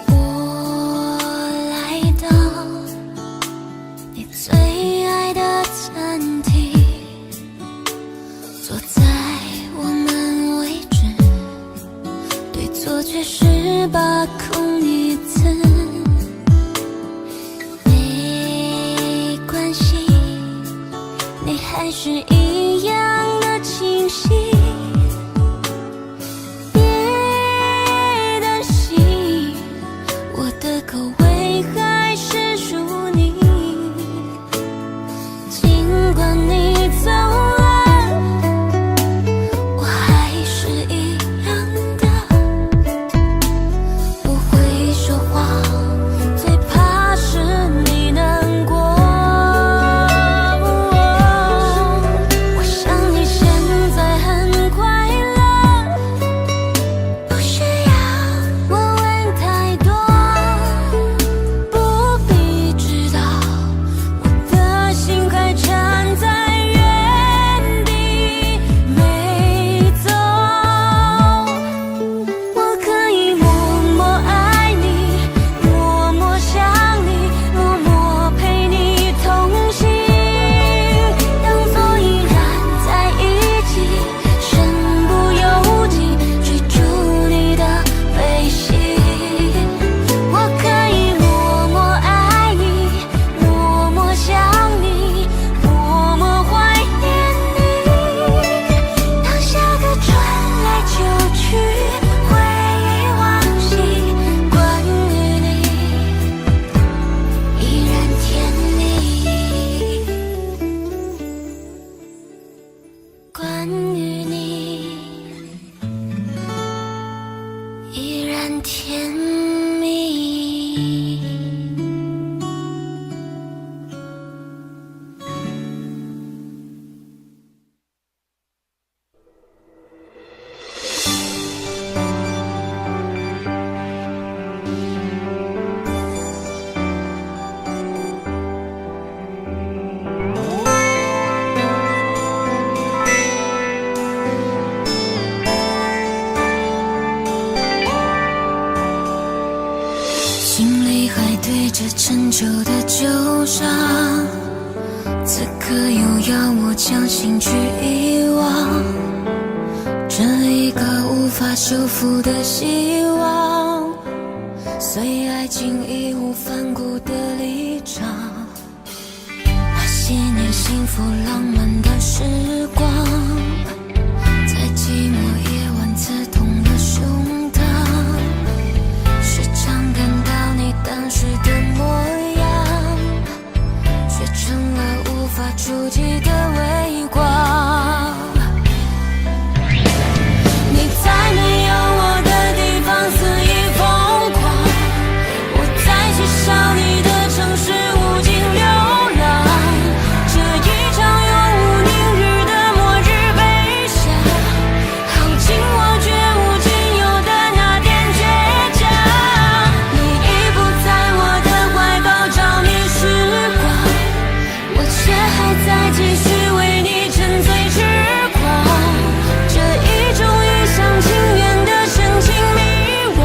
我来到你最爱的餐厅，坐在我们位置，对坐却是把空椅子。没关系，你还是一样的清晰，别担心，我的口味还是如你。尽管你走了，我还是一样的，不会说谎，最怕是你难过。我想你现在很陈旧的旧伤，此刻又要我将心去遗忘，这一个无法修复的希望，随爱情义无反顾的离场。那些年幸福浪漫的时光，在寂寞夜晚刺痛了胸膛，时常感到你当时的模样，却成了无法触及的微光。你在没有我的地方肆意疯狂，我在缺少你的城市无尽流浪，这一场永无宁日的末日悲伤，耗尽我绝无仅有的那点倔强。你已不在我的怀抱着迷时光，我却还在继续为你沉醉痴狂，这一种一厢情愿的深情迷惘，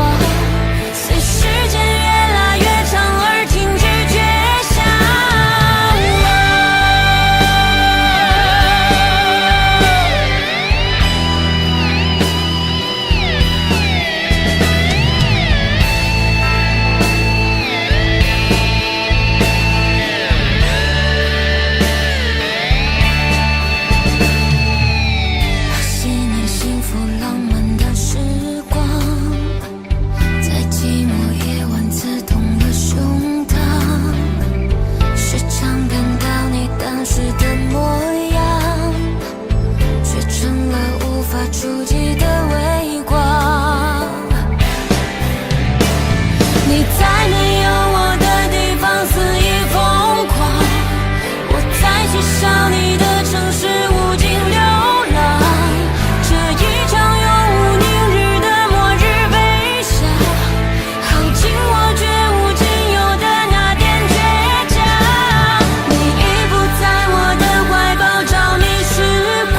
随时间越来越长而停止觉晓。那些年幸福浪漫的时光，在寂寞夜晚刺痛了胸膛，时常感到你当时的模样，却成了无法触及的微光。你在没有我的地方肆意疯狂，我在缺少你的城市无尽流浪，这一场永无宁日的末日悲伤，耗尽我绝无仅有的那点倔强。你已不在我的怀抱着迷时光，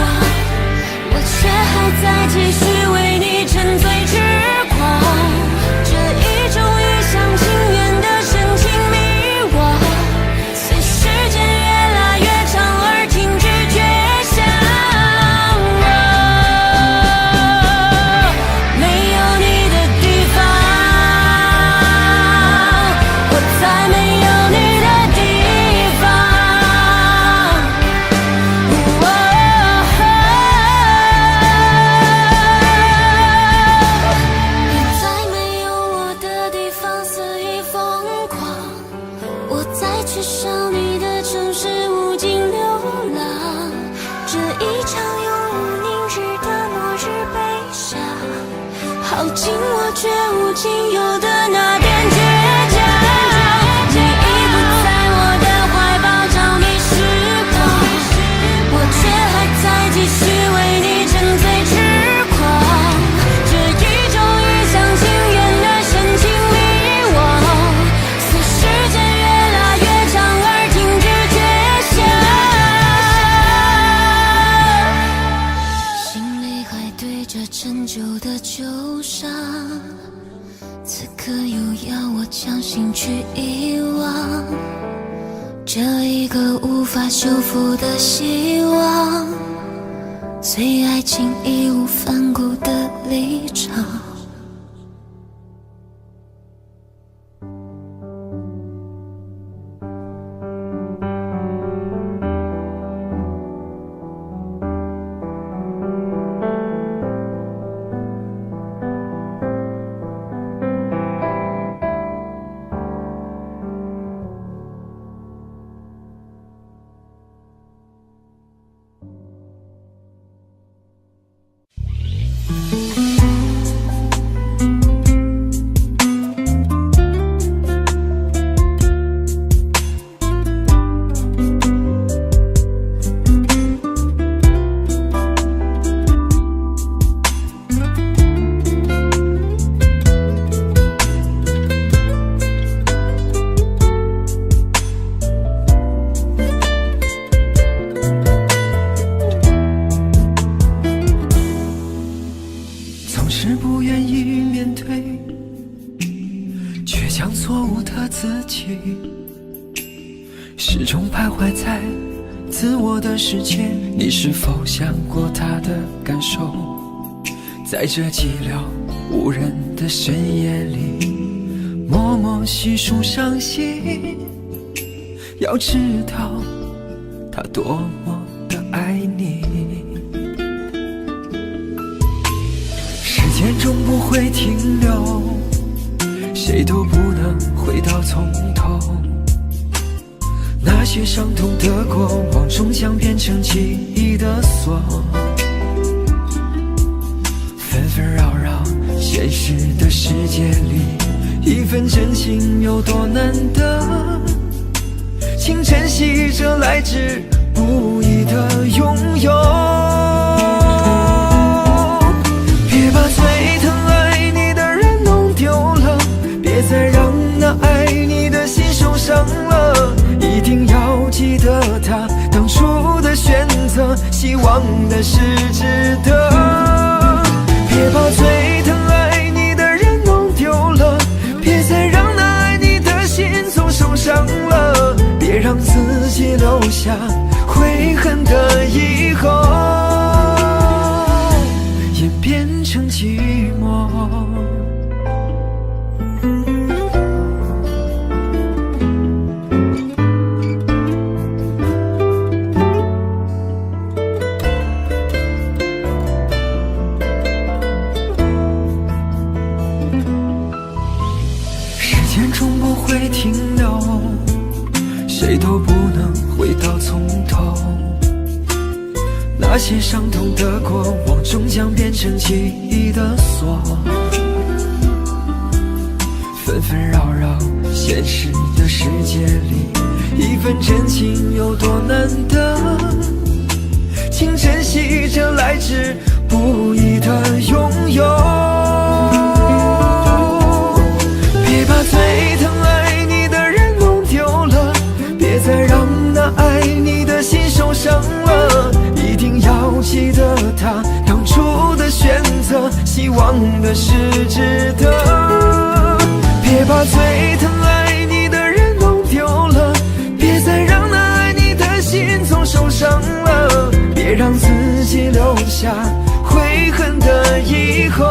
我却还在继续为你沉醉痴狂，这一种一厢情愿的深情迷惘，随时间越来越长而停止觉晓。没有你的地方，我在没有你的地方。你在没有我的地方肆意疯狂，我在缺少你的城市无尽流浪，这一场永无宁日的末日悲伤，耗尽我绝无仅有的那点倔强。你已不在我的怀抱着迷时光，我却还在继续为你沉醉痴狂，这一种一厢情愿的深情迷惘，随时间越来越长而停止觉晓。心里还堆着陈旧的旧伤，此刻又要我将心去遗忘，这一个无法修复的希望，随爱情义无反顾的离场。始终徘徊在自我的世界。你是否想过他的感受？在这寂寥无人的深夜里，默默细数伤心。要知道他多么的爱你。时间终不会停留，谁都不能回到从头。那些伤痛的过往终将变成记忆的锁。纷纷扰扰现实的世界里，一份真情有多难得，请珍惜这来之不易的拥有。别把最疼爱你的人弄丢了，别再让那爱你的心受伤了。一定要记得他当初的选择，希望的是值得。别把最疼爱你的人弄丢了，别再让那爱你的心总受伤了。别让自己留下悔恨的以后，演变成寂寞。停留，谁都不能回到从头。那些伤痛的过往终将变成记忆的锁。纷纷扰扰现实的世界里，一份真情有多难得，请珍惜这来之不易的拥有。别把最疼爱你的人弄丢了，别再让那爱你的心受伤了。一定要记得他当初的选择，希望的是值得。别把最疼爱你的人弄丢了，别再让那爱你的心总受伤了。别让自己留下悔恨的以后。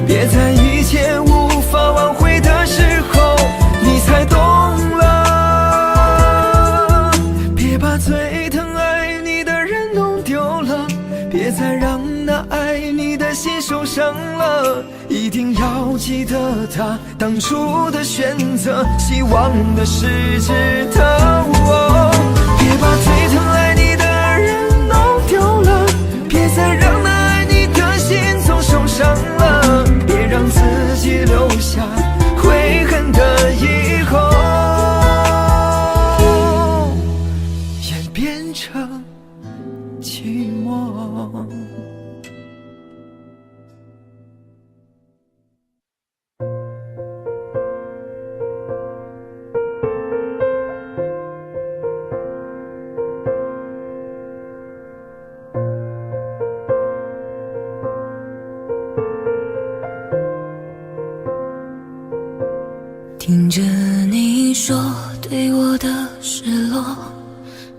别在一切无法挽回的时候，你才懂了。别把最疼爱你的人弄丢了，别再让那爱你的心受伤了。一定要记得他当初的选择，希望的是值得。别把最疼爱你的人弄丢了，别再让那爱你的心总受伤了。别让自己留下悔恨的以后，演变成寂寞。听着你说对我的失落，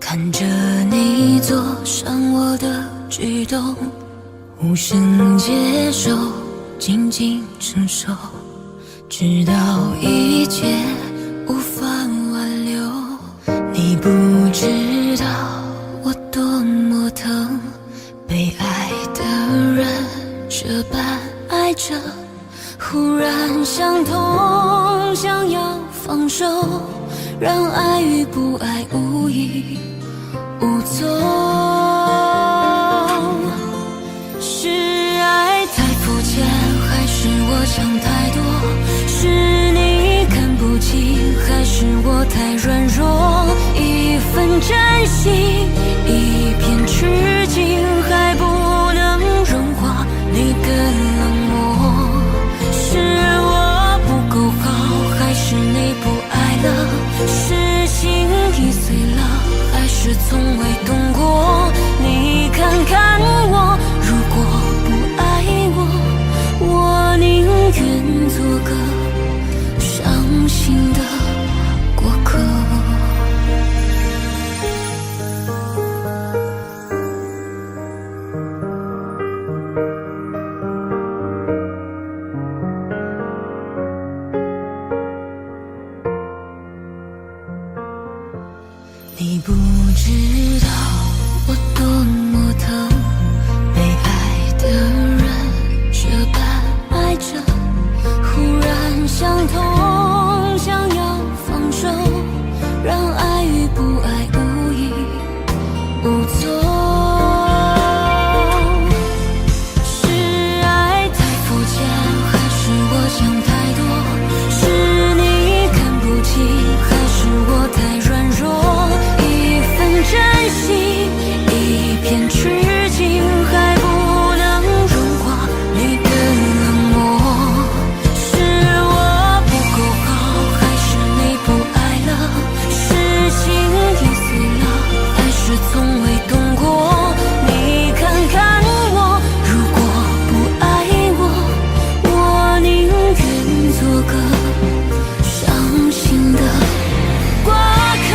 看着你坐上我的举动，无声接受，静静承受，直到一切无法挽留。你不知道我多么疼，被爱的人这般爱着，忽然想通，想要放手，让爱与不爱无影无踪。是爱太肤浅，还是我想太多？是你看不清，还是我太软弱？一份真心，一片痴情，还不能融化你的冷漠。是我不够好，还是你不爱了？是心已碎了，还是从未懂过？你看看我你不知道我多么疼被爱的人，这般爱着，忽然想通，想要放手，让爱与不爱无影无踪。是爱太肤浅，还是我想太多？是你看不清，还是我太软弱？真心一片痴情，还不能融化你的冷漠。是我不够好，还是你不爱了？是情已碎了，还是从未懂过？你看看我，如果不爱我，我宁愿做个伤心的过客。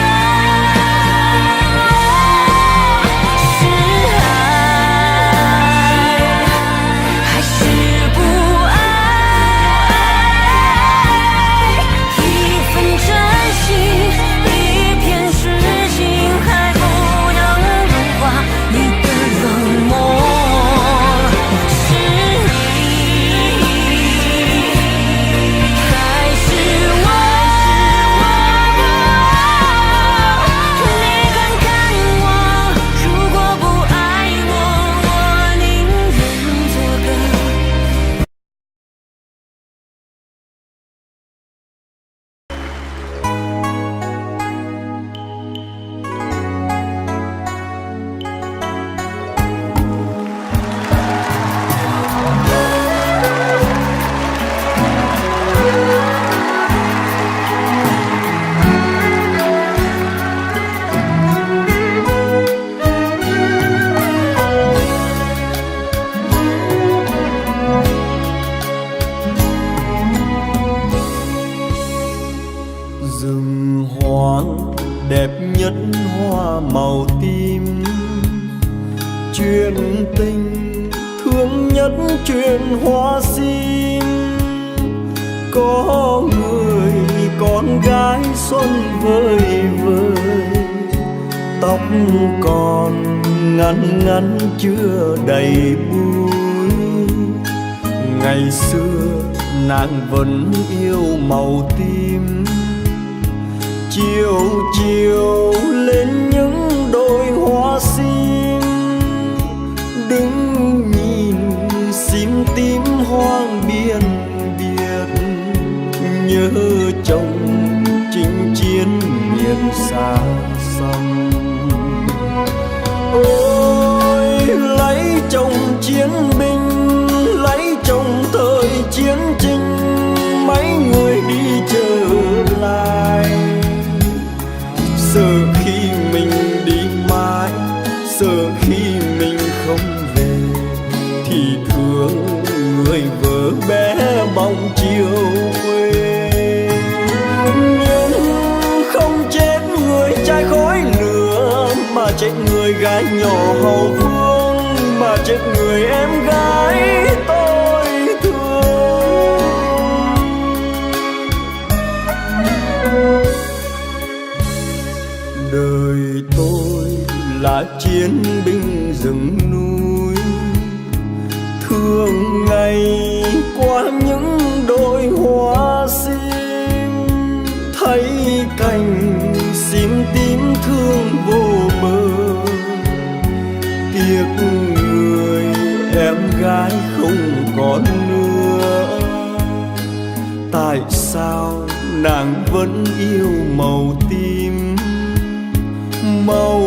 Rừng hoang đẹp nhất hoa màu tím, chuyện tình thương nhất chuyện hoa sim. Có người con gái xuân vơi vơi, tóc còn ngắn ngắn chưa đầy bụi. Ngày xưa nàng vẫn yêu màu tím, chiều chiều lên những đôi hoa sim. Đứng nhìn sim tím hoang biên biệt, nhớ chồng chinh chiến miền xa xăm. Ôi lấy chồng chiến binh, lấy chồng thời chiến tranh, mấy người đi trở lại. Sợ khi mình đi mãi, sợ khi mình không về, thì thương người vợ bé bóng chiều quê. Nhưng không chết người trai khói lửa, mà chết người gái nhỏ hậu phương, mà chết người em gái tôi thương. Đời tôi là chiến binh rừng núi, thường ngày qua những đôi hoa sim. Thấy cành sim tím thương vô bờ, tiếc người em gái không còn nữa. Tại sao nàng vẫn yêu màu tím, màu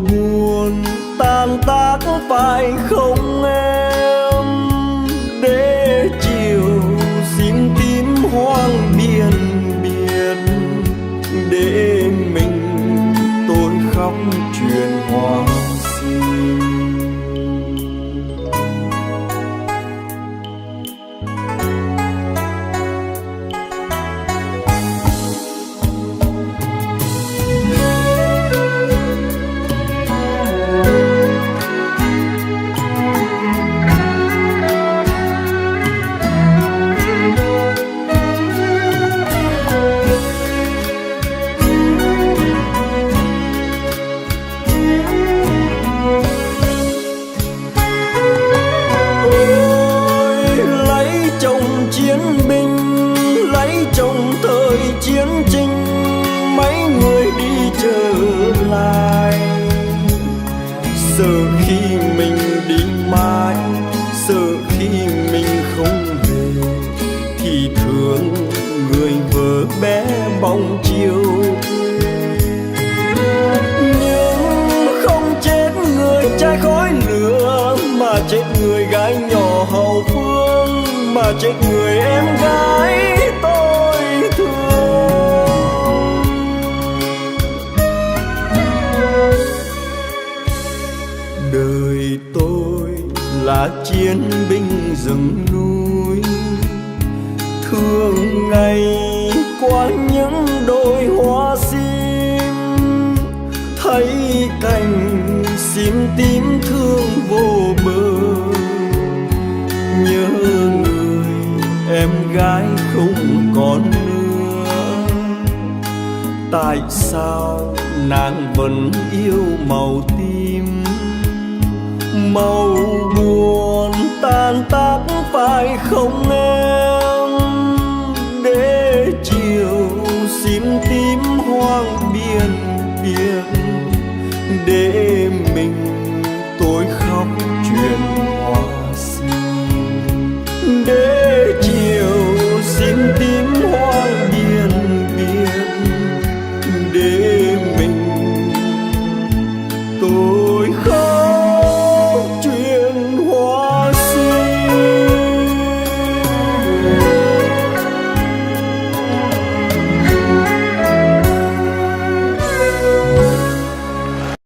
buồn tan tác phải không em? Để chiều sim tím hoang biên biệt, để mình tôi khóc chuyện hoa sim. chết người gái nhỏ hậu phương, mà chết người em gái tôi thương. Đời tôi là chiến binh rừng núi, thường ngày qua những đồi hoa sim, thấy cành sim tím thương vô bờ. Nhớ người em gái không còn nữa, tại sao nàng vẫn yêu màu tím? Màu buồn tan tác phải không em? Để chiều sim tím hoang biên biệt, để mình